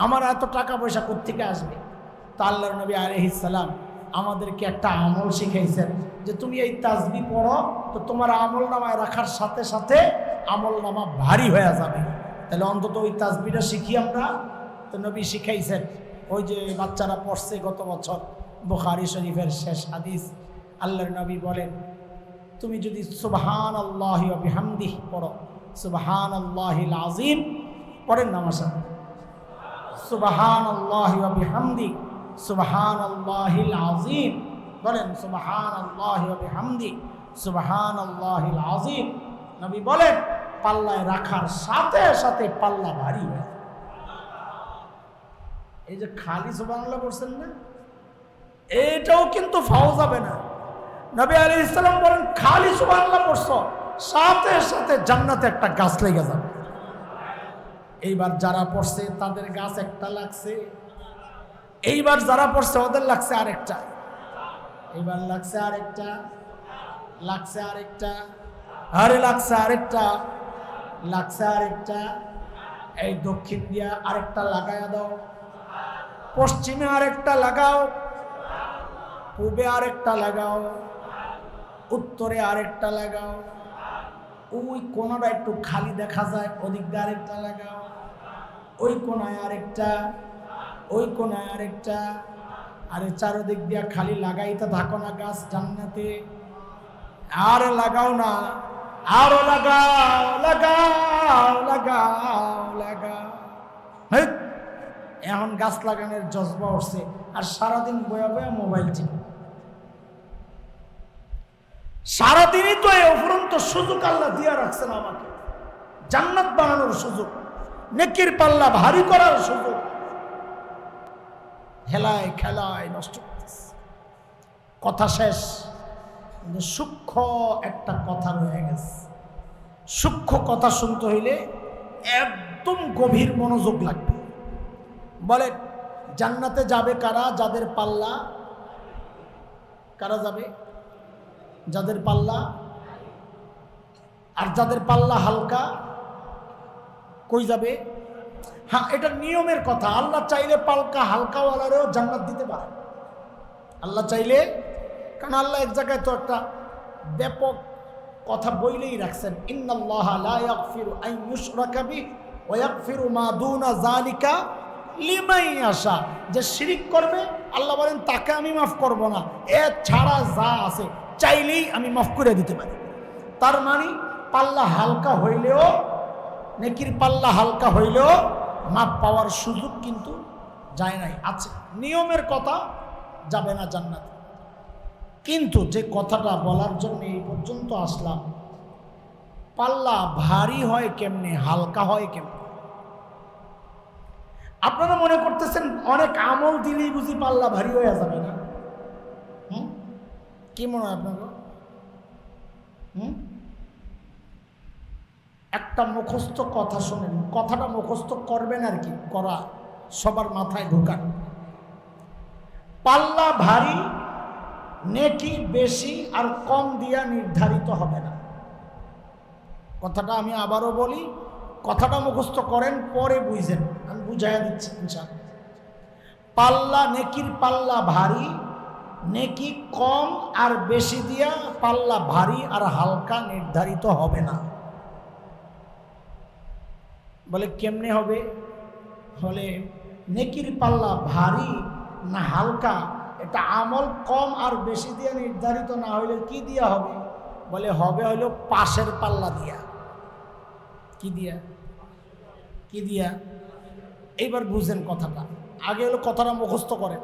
আমার এত টাকা পয়সা কোত্থেকে আসবে? তো আল্লাহর নবী আলাইহিস সালাম আমাদেরকে একটা আমল শিখাইছেন, যে তুমি এই তাসবিহ পড়ো, তো তোমার আমল নামায় রাখার সাথে সাথে আমল নামা ভারী হয়ে যাবে। তাহলে অন্তত ওই তাসবিহটা শিখি আমরা। তো নবী শিখাইছেন, ওই যে বাচ্চারা পড়ছে গত বছর বুখারী শরীফের শেষ হাদিস, আল্লাহর নবী বলেন, তুমি যদি সুবহানাল্লাহি ওয়া বিহামদিহি পড়ো, সুবহানাল্লাহিল আযীম পড়েন না আমার সাথে, সুবহানাল্লাহি ওয়া বিহামদিহি, সুবহানাল্লাহিল আযীম বলেন, সুবহানাল্লাহি ওয়া বিহামদিহি, সুবহানাল্লাহিল আযীম। নবী বলেন পাল্লায় রাখার সাথে সাথে পাল্লা ভারী হয়। এই যে খালি সুবহানাল্লাহ বলছেন না, এটাও কিন্তু ফাও যাবে না। নবী আলাইহিস সালাম বলেন খালি সুবহানাল্লাহ পড়ছো, সাথে সাথে জান্নাতে একটা গাছ লেগে যাবে। এইবার যারা পড়ছে তাদের গাছ একটা লাগছে, এইবার যারা পড়ছে ওদের লাগছে আরেকটা, এইবার লাগছে আরেকটা, লাগছে আরেকটা, আরে লাগছে আরেকটা, লাগছে আরেকটা। এই দক্ষিণ দিয়া আরেকটা লাগায়া দাও, পশ্চিমে আরেকটা লাগাও, পূবে আরেকটা লাগাও, উত্তরে আরেকটা লাগাও, ওই কোণাটা একটু খালি দেখা যায় ওদিক দিয়ে আরেকটা লাগাও, ওই কোণায় আরেকটা, ওই কোণায় আরেকটা। আরে চারদিক দিয়া খালি লাগাইতে থাকো না গাছ জান্নাতে। আর লাগাও না, আরো লাগাও, লাগাও, লাগাও, লাগাও। এখন গাছ লাগানোর জজবা উঠছে, আর সারাদিন বয়া বয়া মোবাইল টিপে। সারাদিনই তো এই অফুরন্ত সুযোগ আল্লাহ দিয়া রাখছেন আমাকে, জান্নাত বানানোর সুযোগ, নেকির পাল্লা ভারী করার সুযোগ, হেলায় খেলায় নষ্ট করতেছে। কথা শেষ, সূক্ষ্ম একটা কথা রয়ে গেছে। সূক্ষ্ম কথা শুনতে হইলে একদম গভীর মনোযোগ লাগবে। বলে জান্নাতে যাবে কারা? যাদের পাল্লা, কারা যাবে? যাদের পাল্লা, আর যাদের পাল্লা হালকা কই যাবে? হ্যাঁ, এটা নিয়মের কথা। আল্লাহ চাইলে পাল্কা হালকাওয়ালারেও জান্নাত দিতে পারে, আল্লাহ চাইলে। কারণ আল্লাহ এক জায়গায় তো একটা ব্যাপক কথা বইলেই রাখছেন, ইন্নাল্লাহা লা ইয়াগফিরু আন ইউশরাকা বিহি ওয়া ইয়াগফিরু মা দুনা যালিকা লিমান ইয়াশা। যে শিরিক করবে আল্লাহ বলেন তাকে আমি মাফ করব না, এ ছাড়া যা আছে চাইলেই আমি মাফ করে দিতে পারি। তার মানে পাল্লা হালকা হইলেও, নেকির পাল্লা হালকা হইলেও মাফ পাওয়ার সুযোগ কিন্তু যায় নাই, আছে। নিয়মের কথা, যাবে না জান্নাত। কিন্তু যে কথাটা বলার জন্য এই পর্যন্ত আসলাম, পাল্লা ভারী হয় কেমনে, হালকা হয় কেমনে? আপনারা মনে করতেছেন অনেক আমল দিলেই বুঝি পাল্লা ভারী হয়ে যাবে না? কি মনে হয় আপনার? একটা মুখস্থ কথা শোনেন, কথাটা মুখস্থ করবেন আর কি করা সবার মাথায় ঢোকান। পাল্লা ভারী নেকি বেশি আর কম দিয়া নির্ধারিত হবে না। কথাটা আমি আবারও বলি, কথাটা মুখস্থ করেন, পরে বুঝেন, আমি বুঝাইয়া দিচ্ছি ইনশাআল্লাহ। পাল্লা, নেকির পাল্লা ভারী, নেকি কম আর বেশি দিয়া পাল্লা ভারী আর হালকা নির্ধারিত হবে না। বলে কেমনে হবে? বলে নেকির পাল্লা ভারী না হালকা, এটা আমল কম আর বেশি দিয়ে নির্ধারিত না হইলে কি দিয়া হবে? বলে হবে হইল পাশের পাল্লা দিয়া। কি দিয়া? কি দিয়া? এইবার বুঝেন কথাটা, আগে হলো কথাটা মুখস্থ করেন।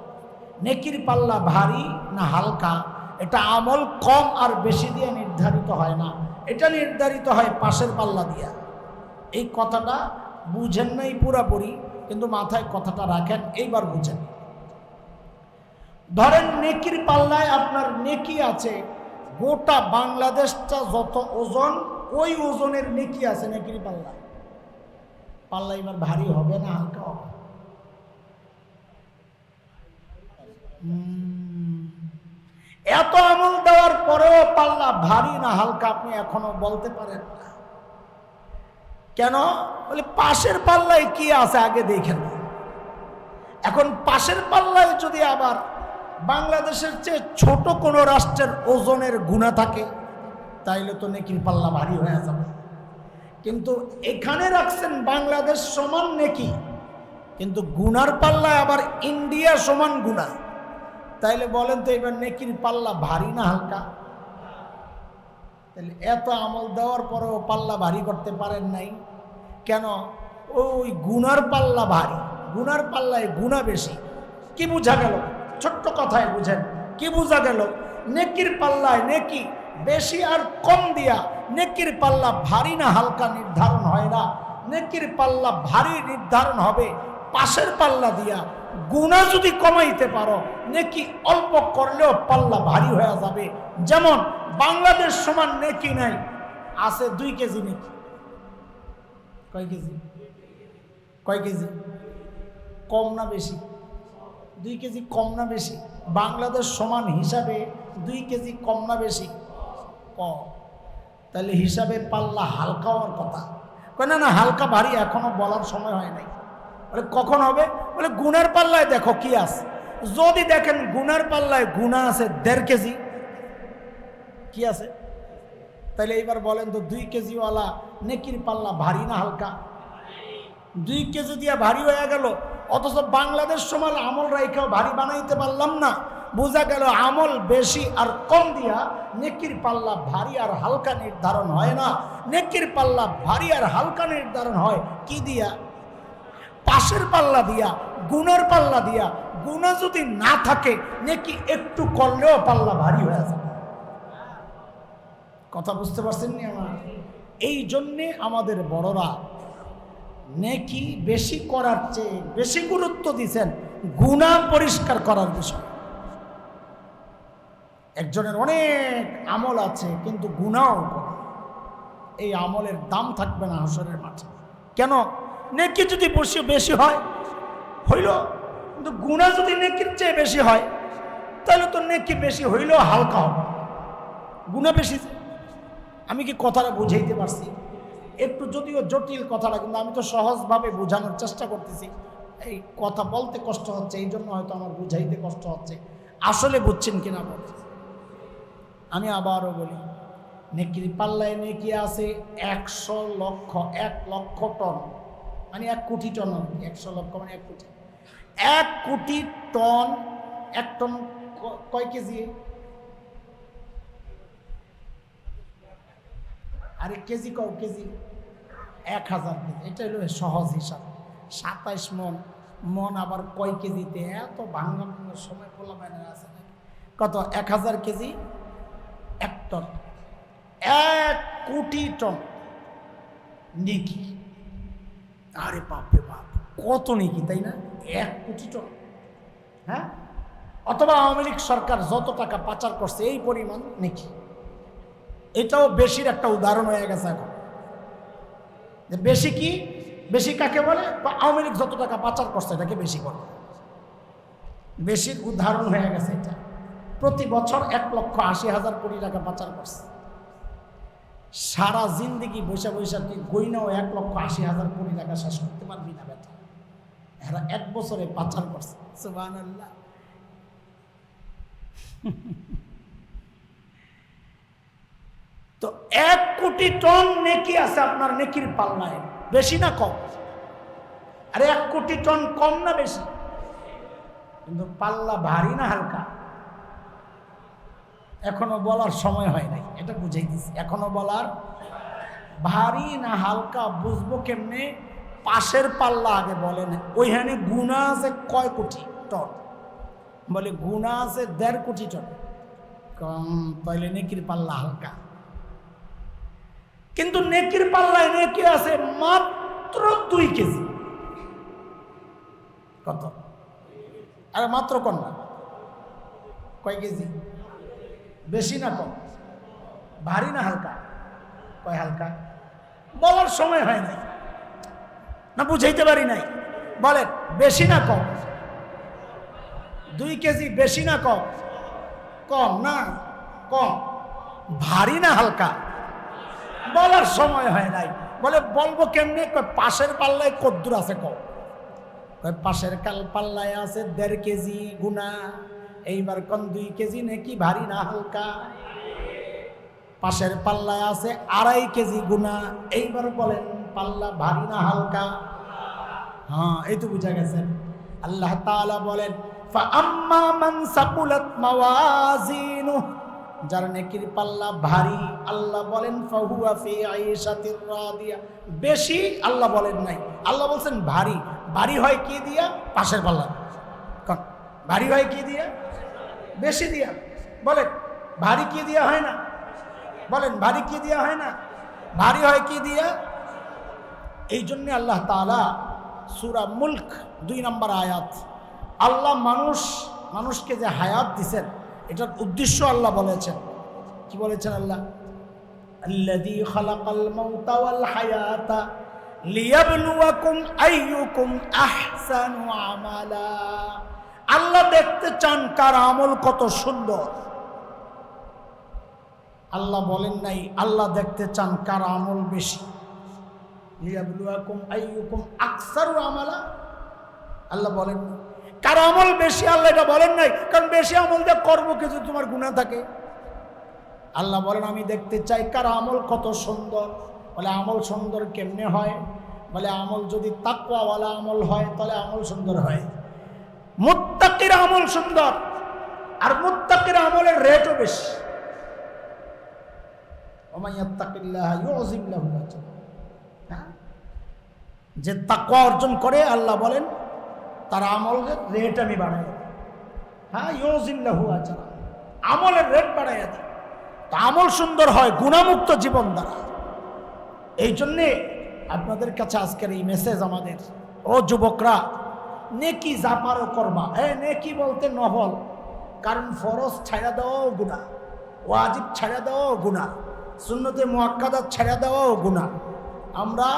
নেকির পাল্লা ভারী না হালকা, এটা আমল কম আর বেশি দিয়ে নির্ধারিত হয় না, এটা নির্ধারিত হয় পাশের পাল্লা দিয়া। এই কথাটা বুঝেন নাই পুরাপুরি, কিন্তু মাথায় কথাটা রাখেন, এইবার বুঝেন। ধরেন নেকির পাল্লায় আপনার নেকি আছে গোটা বাংলাদেশটা যত ওজন, ওই ওজনের নেকি আছে নেকির পাল্লায়। পাল্লা এবার ভারী হবে না হালকা হবে? এত আমল দেওয়ার পরেও পাল্লা ভারী না হালকা আপনি এখনো বলতে পারেন না কেন? বলে পাশের পাল্লায় কি আছে আগে দেখেন। এখন পাশের পাল্লায় যদি আবার বাংলাদেশের চেয়ে ছোট কোনো রাষ্ট্রের ওজনের গুণা থাকে, তাইলে তো নেকির পাল্লা ভারী হয়ে যাবে। কিন্তু এখানে রাখছেন বাংলাদেশ সমান নেকি, কিন্তু গুনার পাল্লায় আবার ইন্ডিয়া সমান গুণা, তাইলে বলেন তো এবার নেকির পাল্লা ভারী না হালকা? তাহলে এত আমল দেওয়ার পরেও পাল্লা ভারী করতে পারেন নাই কেন? ওই গুনার পাল্লা ভারী, গুনার পাল্লায় গুণা বেশি। কি বোঝা গেল? ছোট্ট কথায় বুঝেন কি বোঝা গেল? নেকির পাল্লায় নেকি বেশি আর কম দিয়া নেকির পাল্লা ভারী না হালকা নির্ধারণ হয় না। নেকির পাল্লা ভারী নির্ধারণ হবে পাশের পাল্লা দিয়া। গুনাহ যদি কমাইতে পারো, নেকি অল্প করলেও পাল্লা ভারী হয়ে যাবে। যেমন বাংলাদেশ সমান নেকি নাই, আছে 2 কেজি নেকি। কয় কেজি? কয় কেজি? কম না বেশি? 2 কেজি কম না বেশি? বাংলাদেশ সমান হিসাবে 2 কেজি কম না বেশি? কম। তাহলে হিসাবে পাল্লা হালকা হওয়ার কথা। না না, হালকা ভারী এখনো বলার সময় হয় নাই। বলে কখন হবে? বলে গুনার পাল্লায় দেখো কি আছে। যদি দেখেন গুনার পাল্লায় গুনাহ আছে 1.5 কেজি, কি আছে? তাহলে এইবার বলেন তো 2 কেজিওয়ালা নেকির পাল্লা ভারী না হালকা? 2 কেজি দিয়া ভারী হয়ে গেল, অথচ বাংলাদেশ সমান আমল রাইখাও ভারী বানাইতে পারলাম না। বোঝা গেল আমল বেশি আর কম দিয়া নেকির পাল্লা ভারী আর হালকা নির্ধারণ হয় না। নেকির পাল্লা ভারী আর হালকা নির্ধারণ হয় কি দিয়া? পাশের পাল্লা দিয়া, গুনার পাল্লা দিয়া। গুনাহ যদি না থাকে, নেকি একটু করলেও পাল্লা ভারী হয়ে যাবে। কথা বুঝতে পারছেন নি আমার? এই জন্যে আমাদের বড়রা নেকি বেশি করার চেয়ে বেশি গুরুত্ব দিয়েছেন গুনাহ পরিষ্কার করার বিষয়। একজনের অনেক আমল আছে কিন্তু গুনাহ করে, এই আমলের দাম থাকবে না হাসরের মাঠে। কেন? নেকি যদি বেশি হয় হইল, কিন্তু গুনাহ যদি নেকির চেয়ে বেশি হয়, তাহলে তো নেকি বেশি হইলেও হালকা হবে, গুনাহ বেশি। আমি কি কথাটা বুঝাইতে পারছি? একটু যদিও জটিল কথাটা, কিন্তু আমি তো সহজভাবে বোঝানোর চেষ্টা করতেছি। এই কথা বলতে কষ্ট হচ্ছে, এই জন্য হয়তো আমার বুঝাইতে কষ্ট হচ্ছে। আসলে বুঝছেন কিনা বলছি। আমি আবারও বলি, নেকির পাল্লায় নেকি আছে 100 লক্ষ, 1 লক্ষ টন, মানে 1 কোটি টন। 100 লক্ষ মানে 1 কোটি। 1 কোটি টন। 1 টন কয় কেজি? আরে কেজি কও কেজি? 1000 কেজি। এটা হলো সহজ হিসাব। 27 মন। মন আবার কয় কেজিতে? এত ভাঙা ভাঙার সময় পোলা বাইরে আছে নাকি? কত? 1000 কেজি 1 টন। 1 কোটি টন। নেকি। আরে বাপরে বাপ, কত নেকি, তাই না? 1 কোটি টাকা। হ্যাঁ, অথবা আওয়ামী লীগ সরকার যত টাকা পাচার করছে এই পরিমাণ নেকি। এটাও বেশির একটা উদাহরণ হয়ে গেছে এখন। যে বেশি কি, বেশি কাকে বলে? আওয়ামী লীগ যত টাকা পাচার করছে এটাকে বেশি বলে। বেশির উদাহরণ হয়ে গেছে এটা। প্রতি বছর 1,80,000 কোটি টাকা পাচার করছে। সারা জিন্দিগি বৈশা বৈশা তুই গইনাও 1,80,000 কোটি টাকা শেষ করতে পারবি না বেটা। এরা 1 বছরে পাচার করছে। সুবহানাল্লাহ। তো 1 কোটি টন নেকি আছে আপনার নেকির পাল্লায়, বেশি না কম? আরে 1 কোটি টন কম না বেশি? কিন্তু পাল্লা ভারী না হালকা? এখনো বলার সময় হয় নাই, এটা বুঝাই দিচ্ছি। এখনো বলার, ভারী না হালকা বুঝবো কেমনে? পাশের পাল্লা আগে বলেন। ওইখানে গুণা আছে কয় কোটি টন? বলে গুণা আছে 1.5 কোটি টন। কম, তাইলে নেকির পাল্লা হালকা। কিন্তু নেকির পাল্লায় নেকি আছে মাত্র 2 কেজি। কত? আরে মাত্র কোন না, কয় কেজি? বেশি না কম? ভারী না হালকা? কয় হালকা? বলার সময় হয় নাই না, বুঝাইতে পারি নাই। বলেন বেশি না কম? 2 কেজি। বেশি না কম? কম না, কম। ভারী না হালকা? বলার সময় হয় নাই। বলে বলবো কেমনে? পাশের পাল্লায় কদ্দুর আছে কম? পাশের পাল্লায় আছে 1.5 কেজি গুণা। এইবার কোন 2 কেজি নাকি ভারী না হালকা? পাশের পাল্লায় আছে 2.5 কেজি গুণা। এইবার বলেন পাল্লা ভারী না হালকা? হ্যাঁ, এই তো বুঝা গেছেন। আল্লাহ তাআলা বলেন ফাআম্মা মান সাকুলাত মাওয়াজিনুহু, যার নেকির পাল্লা ভারী, আল্লাহ বলেন ফাহুয়া ফি আইশাতির রাদিয়া। বেশি আল্লাহ বলেন নাই, আল্লাহ বলছেন ভারী। ভারী হয় কি দিয়া? পাশের পাল্লা। কোন ভারী হয় কি দিয়া? বেশি দিয়া। বলেন ভারী কি দিয়া হয় না? বলেন ভারী কি দিয়া হয় না? ভারী হয় কি দিয়া? এই জন্য আল্লাহ তাআলা সূরা মুলক 2 নম্বর আয়াত, আল্লাহ মানুষকে যে হায়াত দিছেন এটার উদ্দেশ্য আল্লাহ বলেছেন। কি বলেছেন আল্লাহ? আল্লাযী খালাকাল মাউতা ওয়াল হায়াতা লিয়াবলুয়াকুম আইয়ুকুম আহসানু আমালা। আল্লাহ দেখতে চান কার আমল কত সুন্দর। আল্লাহ বলেন নাই আল্লাহ দেখতে চান কার আমল বেশি। লিয়াবলুয়াকুম আইয়ুকুম আকসারু আমালা, আল্লাহ বলেন কার আমল বেশি। আল্লাহ এটা বলেন নাই, কারণ বেশি আমল দিয়ে করবো কিছু তোমার গুনাহ থাকে। আল্লাহ বলেন আমি দেখতে চাই কার আমল কত সুন্দর। বলে আমল সুন্দর কেমনে হয়? বলে আমল যদি তাকওয়াওয়ালা আমল হয় তাহলে আমল সুন্দর হয়। মুত্তাকির আমল সুন্দর, আর মুত্তাকির আমলের রেটও বেশি। ওয়া ইয়াত্তাকিল্লাহ ইউযিম লাহু আজরা। যে তাকওয়া অর্জন করে আল্লাহ বলেন তার আমলের রেট আমি বাড়াই দিই। হ্যাঁ, ইউযিম লাহু আজরা, আমলের রেট বাড়াই দিই। তা আমল সুন্দর হয় গুণামুক্ত জীবন দ্বারা। এই জন্যে আপনাদের কাছে আজকের এই মেসেজ আমাদের, ও যুবকরা, নেকি যা পারো করবা। নেকি বলতে নফল, কারণ ফরজ ছাড়া দেওয়াও গুনাহ, ওয়াজিব ছাড়া দেওয়াও গুনাহ, সুন্নতে মুআক্কাদাত ছাড়া দেওয়াও গুনাহ। আমরা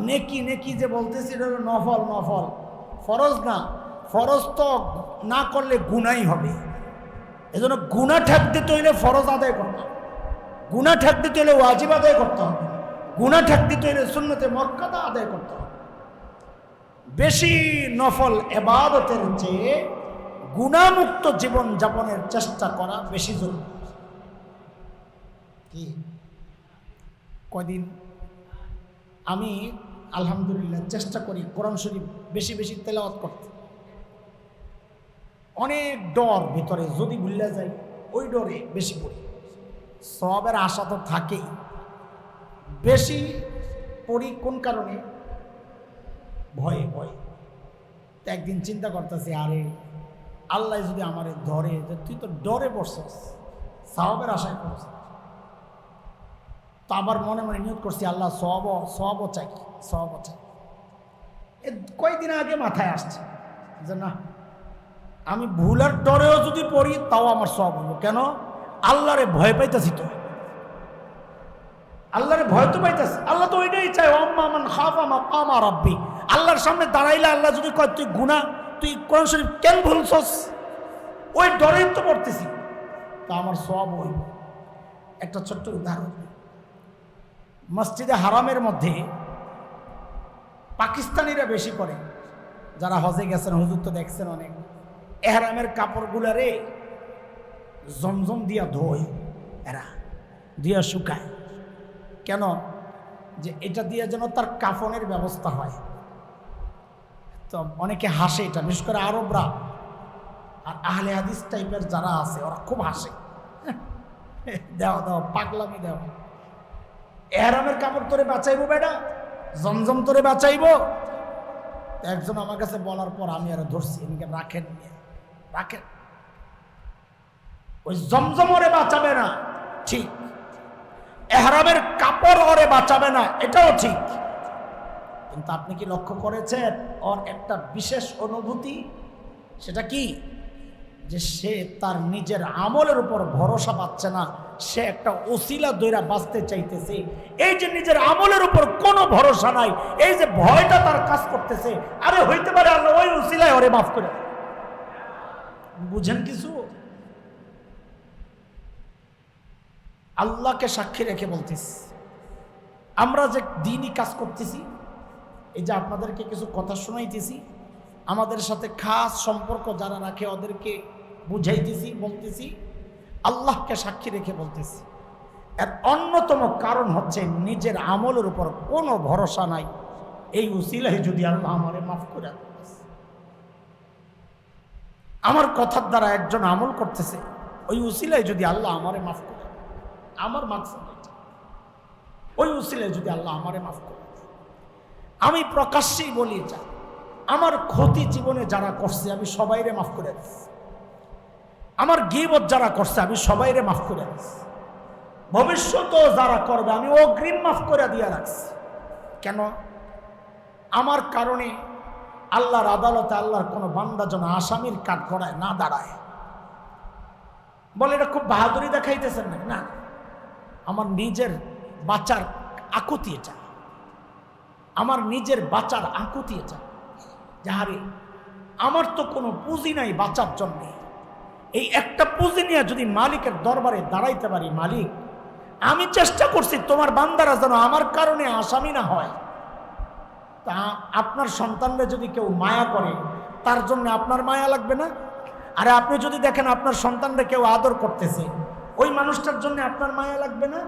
নেকি নেকি যে বলতেছি এটা হলো নফল, নফল, ফরজ না। ফরজ তো না করলে গুনাহই হবে। এজন্য গুনাহ ঠেক দিতে হইলে ফরজ আদায় করতে হবে, গুনাহ ঠেক দিতে হইলে ওয়াজিব আদায় করতে হবে, গুনাহ ঠেক দিতে হইলে সুন্নতে মুআক্কাদা আদায় করতে হবে। বেশি নফল ইবাদতের চেয়ে গুনাহমুক্ত জীবন যাপনের চেষ্টা করা বেশি জরুরি। কি কদিন আমি আলহামদুলিল্লাহ চেষ্টা করি কোরআন শরীফ বেশি বেশি তেলাওয়াত করতে। অনেক ডর ভিতরে, যদি ভুলে যাই ওই ডরে বেশি পড়ি। সওয়াবের আশা তো থাকেই, বেশি পড়ি কোন কারণে? ভয়ে ভয়ে। তো একদিন চিন্তা করতেছি, আরে আল্লাহ যদি আমারে ধরে, তুই তো ডরে পড়ছস, সওয়াবের আশায় পড়ছস। তো আবার মনে মনে নিয়ত করছি আল্লাহ সওয়াবও চাই, সওয়াবও চাই। কয়েকদিন আগে মাথায় আসছে যে না, আমি ভুলের ডরেও যদি পড়ি তাও আমার সওয়াব হইব। কেন? আল্লাহরে ভয় পাইতেছি তো, আল্লাহরে ভয় তো পাইতেছি। আল্লাহ তো ওইটাই চাই, আম্মা মান খাফা মাকামা রাব্বি। আল্লাহর সামনে দাঁড়াইলে আল্লাহ যদি কয় তুই গুনাহ, তুই কোরআন শরীফ কেন ভুলছস, ওই ডরেই তো পড়তেছি, তা আমার সওয়াব হইব। একটা ছোট্ট উদাহরণ, মসজিদে হারামের মধ্যে পাকিস্তানিরা বেশি করে, যারা হজে গেছেন হুজুর তো দেখছেন অনেক, এহরামের কাপড়গুলারে জমজম দিয়া ধোয়, এরা দিয়া শুকায়। কেন? যে এটা দিয়ে যেন তার কাফনের ব্যবস্থা হয়। তো অনেকে হাসে এটা, বিশেষ করে আরবরা আর আহলে হাদিস টাইপের যারা আছে ওরা খুব হাসে, দাও দাও পাগলামি দাও, এহরামের কাপড় তোরে বাঁচাইবো বেটা, জমজম তোরে বাঁচাইবো। একজন আমার কাছে বলার পর আমি আরো ধরছি, এদিকে রাখেন, রাখেন, ওই জমজম ওরে বাঁচাবে না ঠিক, এহরামের কাপড় ওরে বাঁচাবে না এটাও ঠিক, কিন্তু আপনি কি লক্ষ্য করেছেন ওর একটা বিশেষ অনুভূতি? সেটা কি? যে সে তার নিজের আমলের উপর ভরসা পাচ্ছে না, সে একটা ওসিলা দইরা বাঁচতে চাইতেছে। এই যে নিজের আমলের উপর কোনো ভরসা নাই, এই যে ভয়টা তার কাজ করতেছে, আরে হইতে পারে আল্লাহ ওই ওসিলায় ওরে মাফ করে। বুঝেন কিছু? আল্লাহকে সাক্ষী রেখে বলতেছি, আমরা যে দিনই কাজ করতেছি, এই যে আপনাদেরকে কিছু কথা শোনাইতেছি, আমাদের সাথে খাস সম্পর্ক যারা রাখে ওদেরকে বুঝাইতেছি, বলতেছি, আল্লাহকে সাক্ষী রেখে বলতেছি। এর অন্যতম কারণ হচ্ছে নিজের আমলের উপর কোনো ভরসা নাই। এই উসিলায় যদি আল্লাহ আমারে মাফ করে দেন, আমার কথার দ্বারা একজন আমল করতেছে, ওই উসিলায় যদি আল্লাহ আমারে মাফ করে, আমার মাকসাদ এটা, ওই উসিলায় যদি আল্লাহ আমারে মাফ করে। আমি প্রকাশ্যেই বলি, যা আমার ক্ষতি জীবনে যারা করছে আমি সবাইরে মাফ করে দিচ্ছি, আমার গীবত যারা করছে আমি সবাইরে মাফ করে দিচ্ছি, ভবিষ্যতেও যারা করবে আমি অগ্রিম মাফ করে দিয়ে রাখছি। কেন? আমার কারণে আল্লাহর আদালতে আল্লাহর কোনো বান্দা যেন আসামির কাঠগড়ায় না দাঁড়ায়। বলে এটা খুব বাহাদুরি দেখাইতেছেন না, না, আমার নিজের বাঁচার আকুতি এটা, আমার নিজের বাঁচার আকুতি এটা। যাহারে আমার তো কোনো পুঁজি নাই বাঁচার জন্যে, এই একটা পুঁজি নিয়ে যদি মালিকের দরবারে দাঁড়াইতে পারি, মালিক আমি চেষ্টা করছি তোমার বান্দারা যেন আমার কারণে আসামি না হয়। তা আপনার সন্তানরা যদি কেউ মায়া করে, তার জন্য আপনার মায়া লাগবে না? আরে আপনি যদি দেখেন আপনার সন্তানরা কেউ আদর করতেছে, ওই মানুষটার জন্য আপনার মায়া লাগবে না?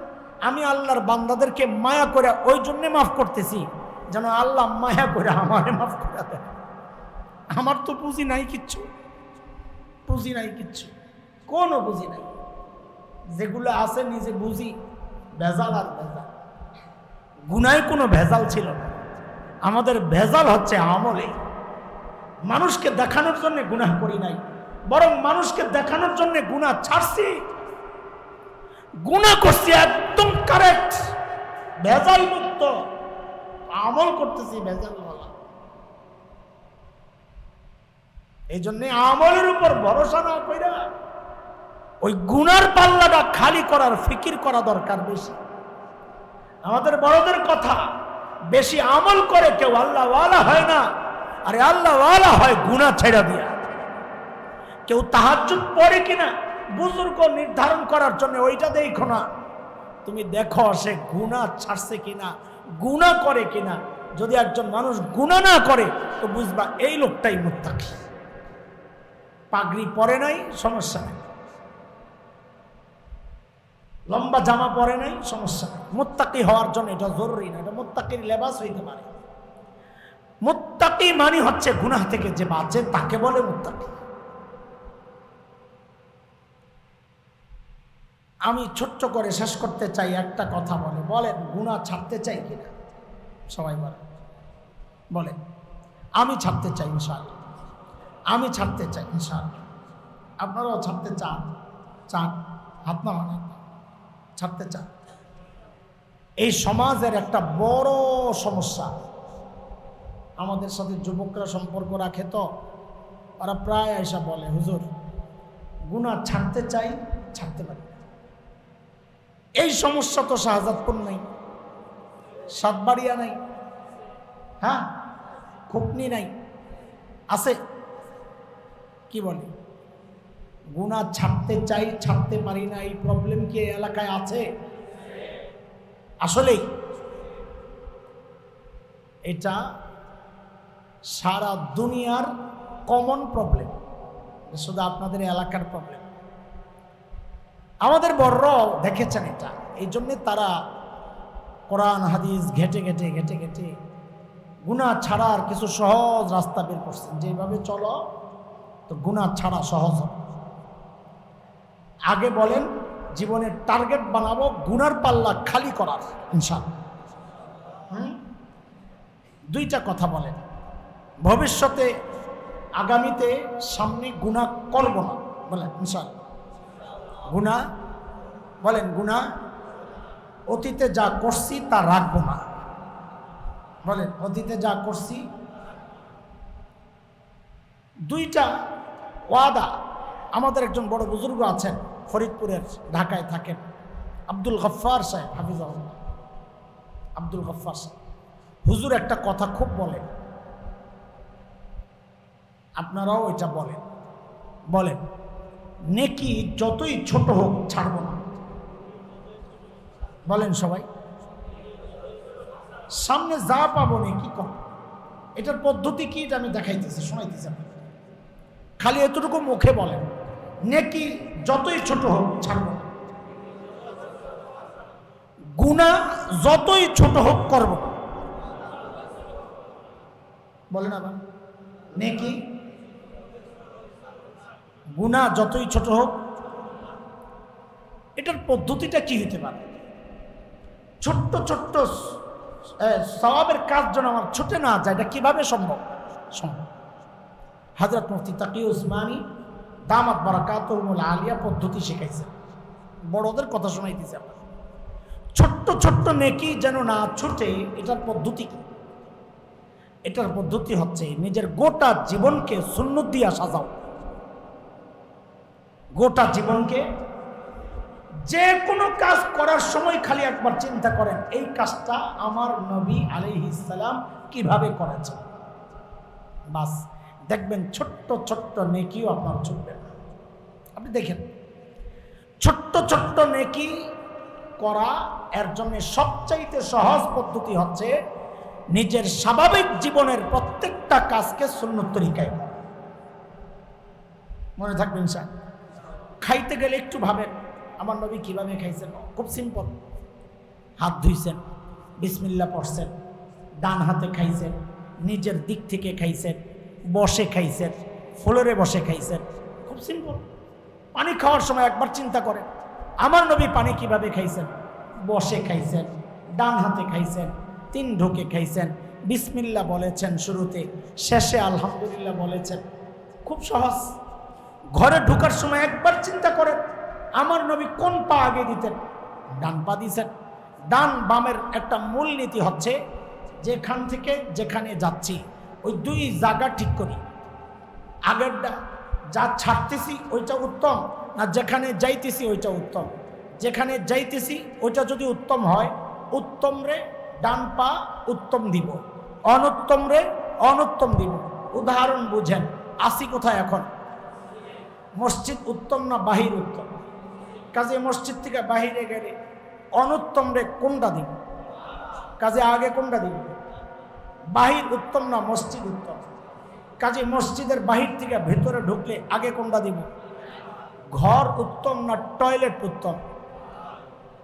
আমি আল্লাহর বান্দাদেরকে মায়া করে ওই জন্যে মাফ করতেছি যেন আল্লাহ মায়া করে আমারে মাফ করে দেয়। আমার তো পুঁজি নাই কিচ্ছু, পুঁজি নাই কিচ্ছু, কোনো পুঁজি নাই। যেগুলো আছে নিজে বুঝি, ভেজাল আর ভেজাল। গুনায় কোনো ভেজাল ছিল না, আমাদের ভেজাল হচ্ছে আমলে। মানুষকে দেখানোর জন্য গুনাহ করি নাই, বরং মানুষকে দেখানোর জন্য গুনাহ ছাড়ছি, গুনাহ করছি একদম কারেক্ট, ভেজাল মুক্ত আমল করতেছি, ভেজাল বলা। এই জন্য আমলের উপর ভরসা না কইরা ওই গুনার পাল্লাটা খালি করার ফিকির করা দরকার বেশি। আমাদের বড়দের কথা, বেশি আমল করে কেউ আল্লাহ ওয়ালা হয় না, আরে আল্লাহ ওয়ালা হয় গুনাহ ছেড়ে দিয়া। কেউ তাহাজ্জুদ পড়ে কিনা বুজুর্গ নির্ধারণ করার জন্য ওইটা দেখো না, তুমি দেখো সে গুনাহ ছাড়ছে কিনা, গুনাহ করে কিনা। যদি একজন মানুষ গুনাহ না করে তো বুঝবা এই লোকটাই মুত্তাকি। পাগড়ি পরে নাই, সমস্যা নাই, লম্বা জামা পরে নাই, সমস্যা নাই। মুত্তাকি হওয়ার জন্য এটা জরুরি না, এটা মুত্তাকির লেবাস হইতে পারে। মুত্তাকি মানে হচ্ছে গুনাহ থেকে যে বাঁচে তাকে বলে মুত্তাকি। আমি ছোট্ট করে শেষ করতে চাই, একটা কথা বলেন গুনাহ ছাড়তে চাই কিনা? সবাই বলেন আমি ছাড়তে চাই ইনশাআল্লাহ, আমি ছাড়তে চাই ইনশাআল্লাহ। আপনারাও ছাড়তে চান? হাত নামান, ছাড়তে চান? এই সমাজের একটা বড় সমস্যা। আমাদের সাথে যুবকরা সম্পর্ক রাখে, তো ওরা প্রায় এসে বলে, হুজুর গুনাহ ছাড়তে চাই, ছাড়তে পারি না। এই সমস্যা তো শাহজাদপুর নাই, সাতবাড়িয়া নাই, হ্যাঁ খুকনি নাই, আছে? কি বলে? গুনাহ ছাড়তে চাই, ছাড়তে পারি না, এই প্রবলেম কি এই এলাকায় আছে? আসলেই এটা সারা দুনিয়ার কমন প্রবলেম, শুধু আপনাদের এলাকার প্রবলেম। আমাদের বড়রাও দেখেছেন এটা, এই জন্যে তারা কোরআন হাদিস ঘেটে ঘেটে ঘেটে ঘেটে গুনাহ ছাড়ার কিছু সহজ রাস্তা বের করছেন, যেভাবে চলো তো গুনাহ ছাড়া সহজ হবে। আগে বলেন জীবনের টার্গেট বানাবো গুনার পাল্লা খালি করার, ইনশাআল্লাহ। দুইটা কথা বলেন, ভবিষ্যতে আগামীতে সামনে গুনাহ করব না, বলেন ইনশাআল্লাহ। গুনাহ বলেন, গুনাহ অতীতে যা করছি তা রাখবো না, বলেন অতীতে যা করছি। দুইটা ওয়াদা। আমাদের একজন বড় বুজুর্গ আছেন ফরিদপুরের, ঢাকায় থাকেন, আব্দুল গফফার সাহেব, হাফিজাহুল্লাহ। আব্দুল গফফার সাহেব হুজুর একটা কথা খুব বলেন, আপনারাও এটা বলেন, বলেন নেকি যতই ছোট হোক ছাড়বো না, বলেন সবাই। সামনে যা পাবো নেকি কম, এটার পদ্ধতি কি এটা আমি দেখাইতেছি, শোনাইতেছি আপনাকে। খালি এতটুকু মুখে বলেন, নেকি যতই ছোট হোক ছাড়বো না, গুনাহ যতই ছোট হোক করব না, বলেন আবার। নেকি গুনাহ যতই ছোট হোক, এটার পদ্ধতিটা কি হতে পারে? ছোট্ট ছোট্ট সওয়াবের কাজ যেন আমার ছুটে না যায়, এটা কিভাবে সম্ভব? সম্ভব। হযরত মুফতি তাকি উসমানী দামাত বারাকাতুহুল আলিয়া পদ্ধতি শিখাইছেন, বড়দের কথা শোনাইতেছে আপনার। ছোট্ট ছোট্ট নেকি যেন না ছুটে, এটার পদ্ধতি কি? এটার পদ্ধতি হচ্ছে নিজের গোটা জীবনকে সুন্নত দিয়া সাজাও। গোটা জীবনকে যে কোনো কাজ করার সময় খালি একবার চিন্তা করেন, এই কাজটা আমার নবী আলাইহিস সালাম কিভাবে করেছেন। বাস দেখবেন ছোট্ট ছোট্ট নেকিও আপনার ছুটবে। আপনি দেখেন ছোট্ট ছোট্ট নেকি করা, এর জন্য সবচাইতে সহজ পদ্ধতি হচ্ছে নিজের স্বাভাবিক জীবনের প্রত্যেকটা কাজকে সুন্নত তরিকায় করা। মনে থাকবেন স্যার, খাইতে গেলে একটু ভাবেন আমার নবী কিভাবে খাইছেন। খুব সিম্পল, হাত ধুইছেন, বিসমিল্লাহ পড়ছেন, ডান হাতে খাইছেন, নিজের দিক থেকে খাইছেন, বসে খাইছেন, ফ্লোরে বসে খাইছেন, খুব সিম্পল। পানি খাওয়ার সময় একবার চিন্তা করেন আমার নবী পানি কিভাবে খাইছেন। বসে খাইছেন, ডান হাতে খাইছেন, 3 ঢোকে খাইছেন, বিসমিল্লাহ বলেছেন শুরুতে, শেষে আলহামদুলিল্লাহ বলেছেন। খুব সহজ। ঘরে ঢোকার সময় একবার চিন্তা করেন আমার নবী কোন পা আগে দিতেন, ডান পা দিয়েছেন। ডান বামের একটা মূল নীতি হচ্ছে যেখান থেকে যেখানে যাচ্ছি ওই 2 জায়গা ঠিক করি। আগেরটা যা ছাড়তেছি ওইটা উত্তম না যেখানে যাইতেছি ওইটা উত্তম? যেখানে যাইতেছি ওইটা যদি উত্তম হয়, উত্তম রে ডান পা উত্তম দিব, অনুত্তম রে অনুত্তম দিব। উদাহরণ বুঝেন, আসি কোথায় এখন? মসজিদ উত্তম না বাহির উত্তম? কাজে মসজিদ থেকে বাহিরে গেলে অনুত্তম রে কোনটা দিব? কাজে আগে কোনটা দিব? বাহির উত্তম না মসজিদ উত্তম? কাজে মসজিদের বাহির থেকে ভেতরে ঢুকলে আগে কোনটা দিব? ঘর উত্তম না টয়লেট উত্তম?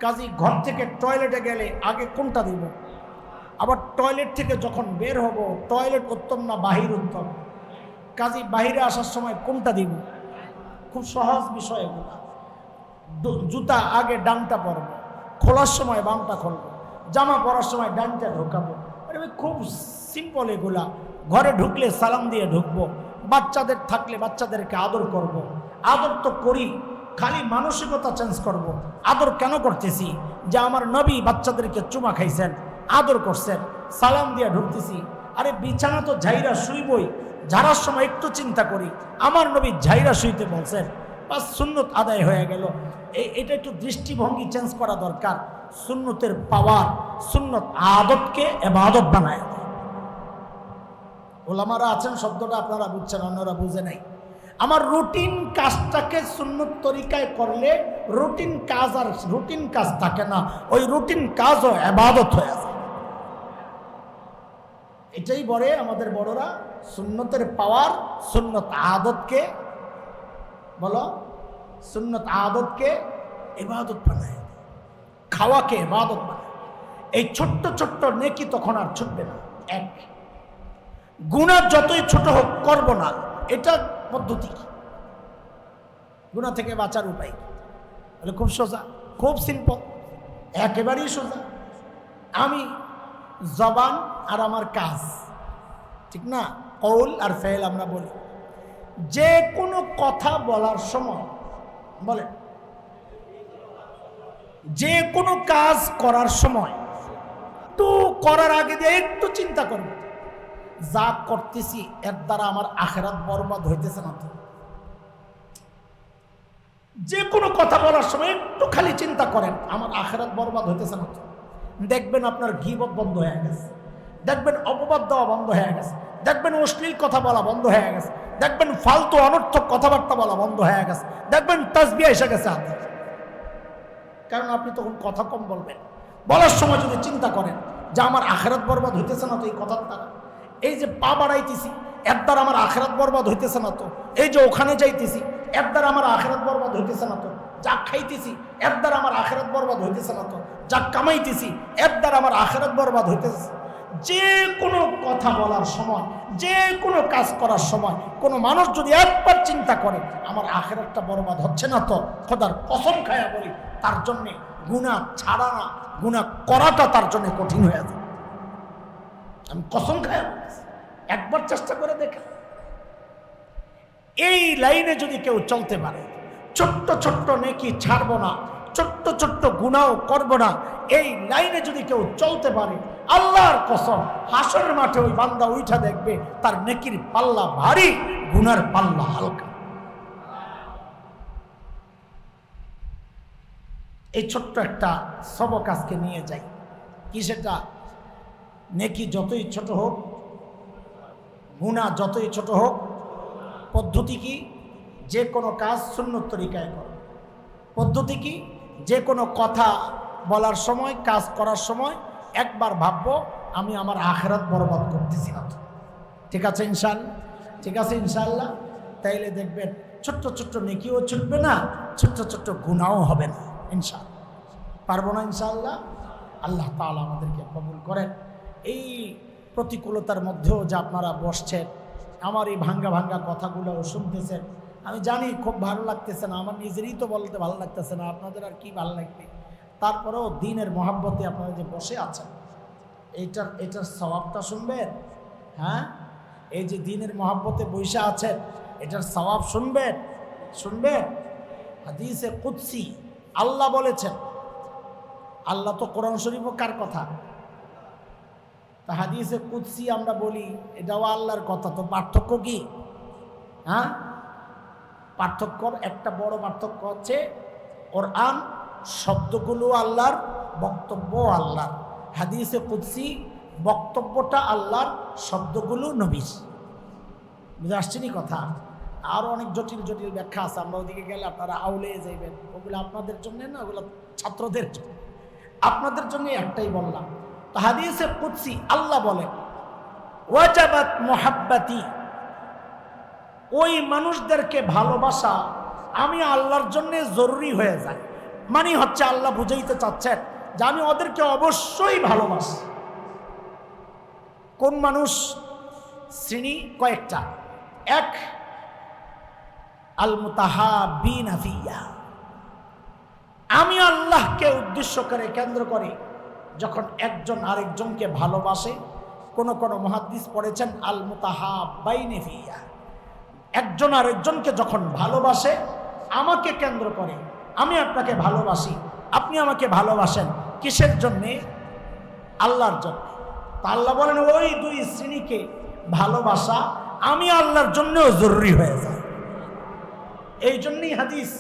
কাজে ঘর থেকে টয়লেটে গেলে আগে কোনটা দিব? আবার টয়লেট থেকে যখন বের হব টয়লেট উত্তম না বাহির উত্তম? কাজে বাহিরে আসার সময় কোনটা দিব? খুব সহজ বিষয় এগুলো। জুতা আগে ডানটা পরব, খোলার সময় বামটা খুলবো, জামা পরার সময় ডানটা ঢোকাবো। খুব সিম্পল এগুলা। ঘরে ঢুকলে সালাম দিয়ে ঢুকবো, বাচ্চাদের থাকলে বাচ্চাদেরকে আদর করব। আদর তো করি, খালি মানসিকতা চেঞ্জ করব। আদর কেন করতেছি? যে আমার নবী বাচ্চাদেরকে চুমা খাইছেন, আদর করছেন, সালাম দিয়ে ঢুকতেছি। আরে বিছানা তো ঝাইরা শুইবই, ঝাড়ার সময় একটু চিন্তা করি আমার নবী ঝাইরা শুইতে বলছেন, বাস সুন্নত আদায় হয়ে গেল। এটা একটু দৃষ্টিভঙ্গি চেঞ্জ করা দরকার। সুন্নতের পাওয়ার, সুন্নত আদতকে ইবাদত বানায়। ওলামারা আছেন, শব্দটা আপনারা বুঝছেন, অন্যরা বুঝে নাই। আমার রুটিন কাজটাকে সুন্নত তরিকায় করলে রুটিন কাজ আর রুটিন কাজ থাকে না, ওই রুটিন কাজও ইবাদত হয়ে যায়। এটাই বলে আমাদের বড়রা, সুন্নতের পাওয়ার সুন্নত আদতকে, বলো, সুন্নত আদতকে ইবাদত বানায়, খাওয়াকে ইবাদত বানায়। এই ছোট্ট ছোট্ট নেকি তখন আর ছুটবে না। এক, গুনাহ যতই ছোট হোক করব না, এটা পদ্ধতি। গুনাহ থেকে বাঁচার উপায় বলে খুব সোজা, খুব সিম্পল, একেবারেই সোজা। আমি জবান আর আমার কাজ, ঠিক না, কৌল আর ফেল আমরা বলি। যে কোনো কথা বলার সময় বলে, যে কোনো কাজ করার সময় একটু করার আগে দিয়ে একটু চিন্তা করব, যা করতেছি এর দ্বারা আমার আখিরাত বরবাদ হইতেছে না তো? যে কোনো কথা বলার সময় একটু খালি চিন্তা করেন, আমার আখিরাত বরবাদ হইতেছে না তো? দেখবেন আপনার গীবত বন্ধ হয়ে গেছে, দেখবেন অপবাদ দেওয়া বন্ধ হয়ে গেছে, দেখবেন অশ্লীল কথা বলা বন্ধ হয়ে গেছে, দেখবেন ফালতু অনর্থক কথাবার্তা বলা বন্ধ হয়ে গেছে, দেখবেন তাসবিহ এসে গেছে হাতে। কারণ আপনি তখন কথা কম বলবেন। বলার সময় যদি চিন্তা করেন যে আমার আখিরাত বরবাদ হইতেছে না তো এই কথার দ্বারা, এই যে পা বাড়াইতেছি এর দ্বারা আমার আখিরাত বরবাদ হইতেছে না তো, এই যে ওখানে যাইতেছি এর দ্বারা আমার আখিরাত বরবাদ হইতেছে না তো, যা খাইতেছি এর দ্বারা আমার আখিরাত বরবাদ হইতেছে না তো, যা কামাইতেছি এর দ্বারা আমার আখিরাত বরবাদ হইতেছে। যে কোনো কথা বলার সময়, যে কোনো কাজ করার সময় কোনো মানুষ যদি একবার চিন্তা করে আমার আখিরাতটা বরবাদ হচ্ছে না তো, খোদার কসম খায়া বলি তার জন্যে গুনাহ ছাড়া না, গুনাহ করাটা তার জন্য কঠিন হয়ে যায়। আমি কসম খায়া বলছি, একবার চেষ্টা করে দেখে। এই লাইনে যদি কেউ চলতে পারে, ছোট্ট ছোট্ট নেকি ছাড়বো না, ছোট্ট ছোট্ট গুনাহ করব না, এই লাইনে যদি কেউ চলতে পারে, আল্লাহর কসম হাসরের মাঠে ওই বান্দা উঠা দেখবে তার নেকির পাল্লা ভারী, গুনার পাল্লা হালকা। এই ছোট্ট একটা সবক আজকে নিয়ে যাই। কি সেটা? নেকি যতই ছোট হোক, গুনাহ যতই ছোট হোক, পদ্ধতি কি? যে কোনো কাজ সুন্নত তরিকায় করো। পদ্ধতি কি? যে কোনো কথা বলার সময়, কাজ করার সময় একবার ভাববো আমি আমার আখিরাত বরবাদ করতেছি না তো। ঠিক আছে ইনশাআল্লাহ? ঠিক আছে ইনশাআল্লাহ? তাইলে দেখবেন ছোট্ট ছোট্ট নেকিও ছুটবে না, ছোট্ট ছোট্ট গুনাহও হবে না ইনশাআল্লাহ। পারবো না ইনশাআল্লাহ? আল্লাহ তাআলা আমাদেরকে কবুল করেন। এই প্রতিকূলতার মধ্যেও যে আপনারা বসছেন, আমার এই ভাঙ্গা ভাঙ্গা কথাগুলোও শুনতেছেন, আমি জানি খুব ভালো লাগতেছে না, আমার নিজেরই তো বলতে ভালো লাগতেছে না, আপনাদের আর কি ভালো লাগবে। তারপরেও দিনের মহাব্বতে আপনারা যে বসে আছেন, এটার সওয়াবটা শুনবেন। হ্যাঁ, এই যে দিনের মহাব্বতে বসে আছেন, এটার সওয়াব শুনবেন। শুনবেন। হাদিসে কুদসি আল্লাহ বলেছেন, আল্লাহ তো কোরআন শরীফও কার কথা? তা হাদিসে কুদসি আমরা বলি, এটাও আল্লাহর কথা, তো পার্থক্য কি? হ্যাঁ, পার্থক্যর একটা বড় পার্থক্য হচ্ছে কোরআন শব্দগুলো আল্লাহর, বক্তব্য আল্লাহর। হাদিসে কুদসি বক্তব্যটা আল্লাহর, শব্দগুলো নবীর। বুঝে আসছেনি কথা? আরও অনেক জটিল জটিল ব্যাখ্যা আছে, আমরা ওদিকে গেলে আপনারা আউলে যাইবেন। ওগুলো আপনাদের জন্য না, ওগুলো ছাত্রদের জন্য। আপনাদের জন্য একটাই বললাম। তো হাদিসে কুদসি আল্লাহ বলেন, ওয়াজাবাত মুহাব্বাতি, ওই মানুষদেরকে ভালোবাসা আমি আল্লাহর জন্য জরুরি হয়ে যায়। মানে হচ্ছে আল্লাহ বুঝাইতে চাচ্ছেন যে আমি ওদেরকে অবশ্যই ভালোবাসি। কোন মানুষ? শ্রেণী কয়েকটা। এক, আল মুতাহাব্বিনা ফিয়া, আমি আল্লাহকে উদ্দেশ্য করে, কেন্দ্র করে যখন একজন আরেকজনকে ভালোবাসে। কোন কোন মুহাদ্দিস পড়েছেন আল মুতাহাব্বাইনা ফিয়া, একজন আরেকজনকে যখন ভালোবাসে, আমাকে কেন্দ্র করে আমি আপনাকে ভালোবাসি, আপনি আমাকে ভালোবাসেন কিসের জন্যে? আল্লাহর জন্য। তা আল্লাহ বলেন ওই দুই শ্রেণীকে ভালোবাসা আমি আল্লাহর জন্যও জরুরি হয়ে যায়। এই জন্যই হাদিস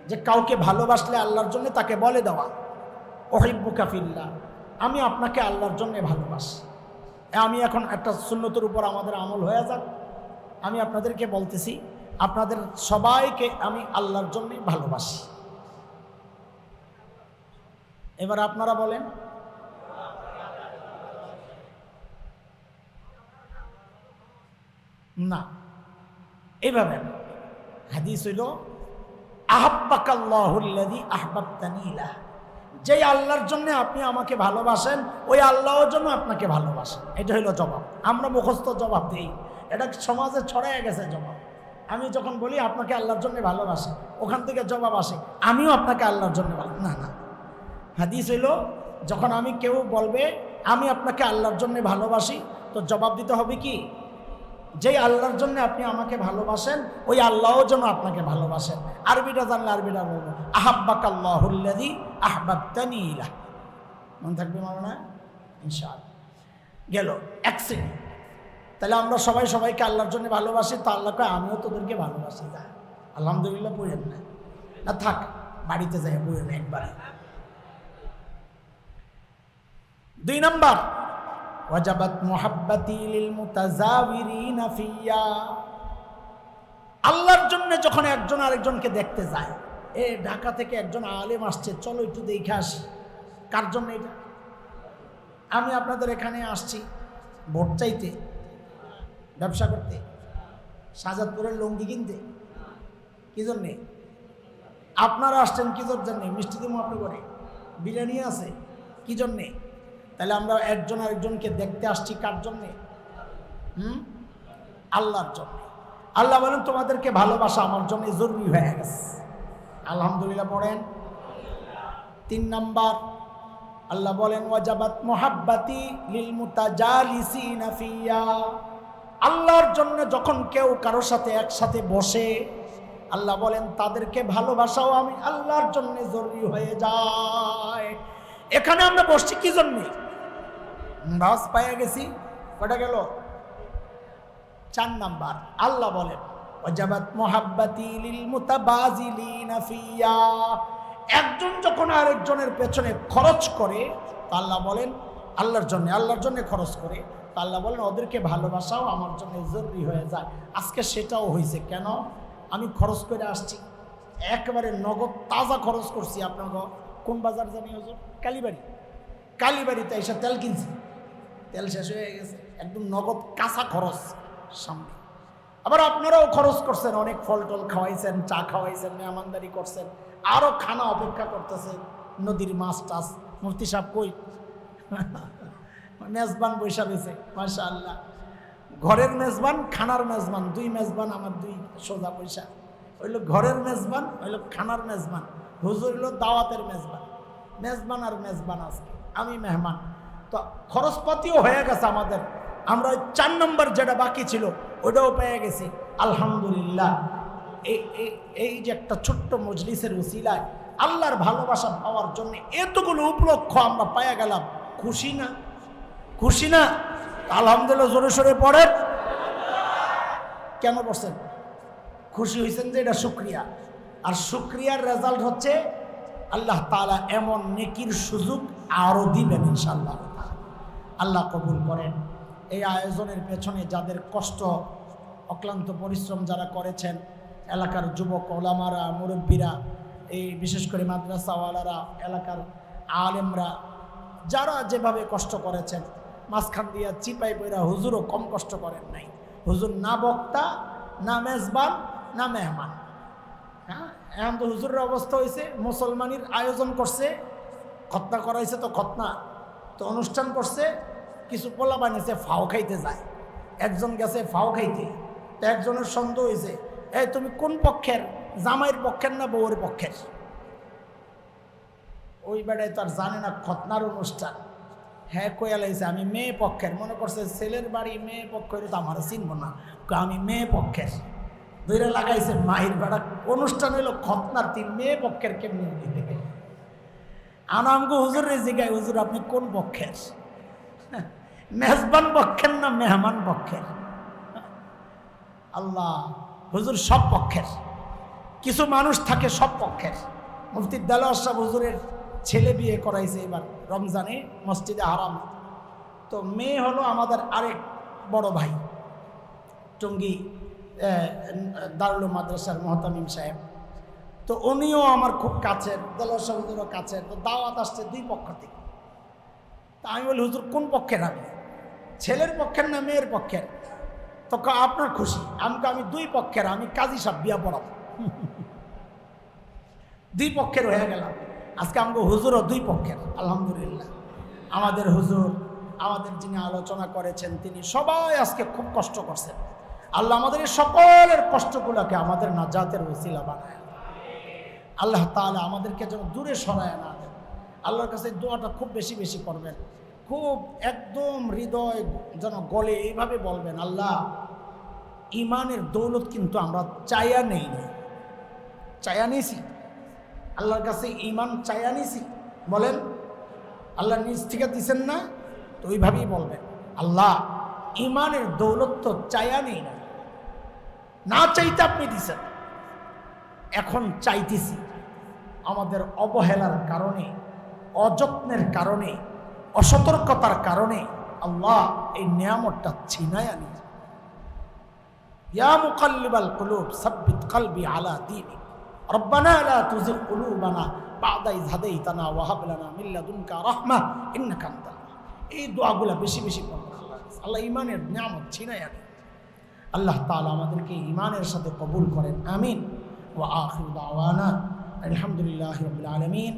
যে কাউকে ভালোবাসলে আল্লাহর জন্য তাকে বলে দেওয়া উহিব্বুকা ফিল্লাহ, আমি আপনাকে আল্লাহর জন্য ভালোবাসি। আমি এখন একটা সুন্নতের উপর আমাদের আমল হয়ে যাক। আমি আপনাদেরকে বলতেছি আপনাদের সবাইকে আমি আল্লাহর জন্য ভালোবাসি। এবার আপনারা বলেন না, এইভাবে হাদিস হইল আহাব্বাকাল্লাহুল্লাযী আহবাবতানি লাহ, যে আল্লাহর জন্য আপনি আমাকে ভালোবাসেন ওই আল্লাহর জন্য আপনাকে ভালোবাসেন। এটা হইল জবাব। আমরা মুখস্থ জবাব দিই, এটা সমাজে ছড়ায় গেছে জবাব। আমি যখন বলি আপনাকে আল্লাহর জন্য ভালোবাসেন, ওখান থেকে জবাব আসে আমিও আপনাকে আল্লাহর জন্য ভালো। না না, হাদিস হইল যখন আমি কেউ বলবে আমি আপনাকে আল্লাহর জন্য ভালোবাসি, তো জবাব দিতে হবে কি, যেই আল্লাহর জন্য আপনি আমাকে ভালোবাসেন ওই আল্লাহও যেন আপনাকে ভালোবাসেন। আরবিটা জানলে আরবিটা বলবো আহাব্বাকাল্লাহুল্লাযী আহবাবতানি লাহ। মনে থাকবে মাওলানা ইনশাআল্লাহ। গেল এক শ্রেণী। তাহলে আমরা সবাই সবাইকে আল্লাহর জন্য ভালোবাসি, তো আল্লাহকে আমিও তোদেরকে ভালোবাসি। যা আলহামদুলিল্লাহ বইয়েন না, না থাক বাড়িতে যাই বইয়েন একবার। 2 নাম্বার ওয়াজাবাত মুহাব্বাতি লিল মুতাজাওয়িরিনা ফিয়া, আল্লাহর জন্য যখন একজন আরেকজনকে দেখতে যায়, এ ঢাকা থেকে একজন আলেম আসছে, চলো একটু দেখে আসি। কার জন্য এটা? আমি আপনাদের এখানে আসছি ভোট চাইতে, ব্যবসা করতে, শাহজাদপুরের লুঙ্গি কিনতে, কি জন্যে? আপনারা আসছেন কি জন্যে? মিষ্টি দিমো আপনি করে, বিরিয়ানি আছে, কি জন্যে? তাহলে আমরা একজন আরেকজনকে দেখতে আসছি কার জন্যে? আল্লাহর জন্য। আল্লাহ বলেন তোমাদেরকে ভালোবাসা আমার জন্য জরুরি হয়ে গেছে। আলহামদুলিল্লাহ পড়েন। 3 নাম্বার আল্লাহ বলেন ওয়াজাবাত মুহাব্বাতি লিল মুতাজালিসিনা ফিয়া, আল্লাহর জন্য যখন কেউ কারোর সাথে একসাথে বসে আল্লাহ বলেন তাদেরকে ভালোবাসাও আমি আল্লাহর জন্য জরুরি হয়ে যায়। এখানে আমরা বসছি কি জন্যে? বাস পাইয়া গেছি। কটা গেল? 4 নাম্বার আল্লাহ বলেন ওয়াজাবাত মুহাব্বাতি লিল মুতাবাজিলিনা ফিয়া, একজন যখন আরেকজনের পেছনে খরচ করে তা আল্লাহ বলেন আল্লাহর জন্য খরচ করে, তা আল্লাহ বলেন ওদেরকে ভালোবাসাও আমার জন্য জরুরি হয়ে যায়। আজকে সেটাও হয়েছে। কেন? আমি খরচ করে আসছি, একেবারে নগদ তাজা খরচ করছি। আপনার কোন বাজার জানি হুজুর? কালীবাড়িতে এসে তেল কিনছি, তেল শেষ হয়ে গেছে, একদম নগদ কাঁচা খরচ সামনে। আবার আপনারাও খরচ করছেন, অনেক ফল টল খাওয়াইছেন, চা খাওয়াইছেন, মেহমানদারি করছেন, আরও খানা অপেক্ষা করতেছেন, নদীর মাছ টাছ। মুফতি সাহেব কই? মেজবান বৈশা রয়েছে মাশাআল্লাহ, ঘরের মেজবান খানার মেজবান, 2 মেজবান আমার 2 সোজা পয়সা। হইল ঘরের মেজবান, হইল খানার মেজবান। হুজুর হইল দাওয়াতের মেজবান। মেজবান আর মেজবান, আজকে আমি মেহমান। তো খরচপাতিও হয়ে গেছে আমাদের। আমরা 4 নম্বর যেটা বাকি ছিল ওটাও পেয়ে গেছি আলহামদুলিল্লাহ। এই যে একটা ছোট্ট মজলিসের উসিলায় আল্লাহর ভালোবাসা পাওয়ার জন্য এতগুলো উপলক্ষ আমরা পেয়ে গেলাম। খুশি না? খুশি না? আলহামদুলিল্লাহ জোরে সোরে পড়েন। কেন বলছেন? খুশি হয়েছেন যে এটা শুকরিয়া। আর শুকরিয়ার রেজাল্ট হচ্ছে আল্লাহ তাআলা এমন নেকির সুযোগ আরও দিবেন ইনশাআল্লাহ। আল্লাহ কবুল করেন। এই আয়োজনের পেছনে যাদের কষ্ট, অক্লান্ত পরিশ্রম যারা করেছেন, এলাকার যুবক ওলামারা, মুরব্বীরা, এই বিশেষ করে মাদ্রাসাওয়ালারা, এলাকার আলেমরা, যারা যেভাবে কষ্ট করেছেন, মাঝখান দিয়া চিপাই বইরা হুজুরও কম কষ্ট করেন নাই। হুজুর না বক্তা, না মেজবান, না মেহমান। হ্যাঁ, এখন তো হুজুরের অবস্থা হয়েছে মুসলমানের আয়োজন করছে, খতনা করাইছে, তো খতনা তো অনুষ্ঠান করছে, কিছু পোলা বানিয়েছে ফাও খাইতে যায়। একজন গেছে ফাও খাইতে, তো একজনের সন্দেহ হয়েছে, এই তুমি কোন পক্ষের, জামাইয়ের পক্ষের না বউয়ের পক্ষের? ওই বেড়ায় তো আর জানে না খতনার অনুষ্ঠান। হ্যাঁ কইয়া লাইছে আমি মেয়ে পক্ষের। মনে করছে ছেলের বাড়ি মেয়ে পক্ষ হইলে তো আমার চিনব না, আমি মেয়ে পক্ষের। ধরে লাগাইছে মাহির বেড়া অনুষ্ঠান হইলো খতনার 3 মেয়ে পক্ষের কেমনি দিতে আনামগো হুজুর রে জিগায় হুজুর আপনি কোন পক্ষের মেজবান পক্ষের না মেহমান পক্ষের আল্লাহ হুজুর সব পক্ষের কিছু মানুষ থাকে সব পক্ষের মুফতি দেলোয়ার সাহেব হুজুরের ছেলে বিয়ে করাইছে এবার রমজানে মসজিদে হারাম তো মেয়ে হলো আমাদের আরেক বড় ভাই টঙ্গী দারুল মাদ্রাসার মহতামিম সাহেব তো উনিও আমার খুব কাছের দেলোয়ার সাহেব হুজুরও কাছের তো দাওয়াত আসছে 2 পক্ষ থেকে তা আমি বলি হুজুর কোন পক্ষের আমি ছেলের পক্ষের না মেয়ের পক্ষের তো আপনার খুশি আমি 2 পক্ষের আমি কাজী সাহেব বিয়া পড়াবো 2 পক্ষের হয়ে গেলাম আজকে আমাকে হুজুরও 2 পক্ষের আলহামদুলিল্লাহ আমাদের হুজুর আমাদের যিনি আলোচনা করেছেন তিনি সবাই আজকে খুব কষ্ট করছেন আল্লাহ আমাদের এই সকলের কষ্টগুলোকে আমাদের নাজাতের ওসিলা বানায় আল্লাহ তাআলা আমাদেরকে যেন দূরে সরায় না দেন আল্লাহর কাছে দোয়াটা খুব বেশি বেশি করবেন খুব একদম হৃদয় যেন গলে এইভাবে বলবেন আল্লাহ ইমানের দৌলত কিন্তু আমরা চাইয়া নেই না চাইয়া নিয়েছি আল্লাহর কাছে ইমান চাইয়া নিয়েছি বলেন আল্লাহ নিজ থেকে দিচ্ছেন না তো ওইভাবেই বলবেন আল্লাহ ইমানের দৌলত তো চাইয়া নেই না না চাইতে আপনি দিছেন এখন চাইতেছি আমাদের অবহেলার কারণে অযত্নের কারণে অসতর্কতার কারণে আল্লাহ এই নিয়ামতটা ছিনায়া নিয়ে ইয়া মুকাল্লিবাল কুলুব সাব্বিত কলবি আলা দীনিক রব্বানা লা তুযিগ কুলুবানা বা'দা ইয হাদাইতানা ওয়া হাব লানা মিন লাদুনকা রাহমাহ ইন্নাকা আনতাল এই দোয়াগুলো বেশি বেশি পড়বেন আল্লাহ ইমানের নিয়ামত ছিনায়া নিয়ে আল্লাহ তাআলা আমাদেরকে ইমানের সাথে কবুল করেন আমিন ওয়া আখিরু দাওয়ানা আলহামদুলিল্লাহি রাব্বিল আলামিন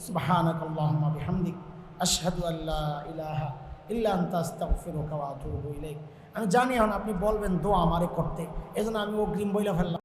সুবহানাকাল্লাহুম্মা বিহামদিক আশহাদু আল্লা ইলাহা ইল্লা আনতা আস্তাগফিরুকা ওয়া আতুবু ইলাইক আমি জানি এখন আপনি বলবেন দোয়া আমারে করতে এজন্য আমি অগ্রিম বইলা ফেললাম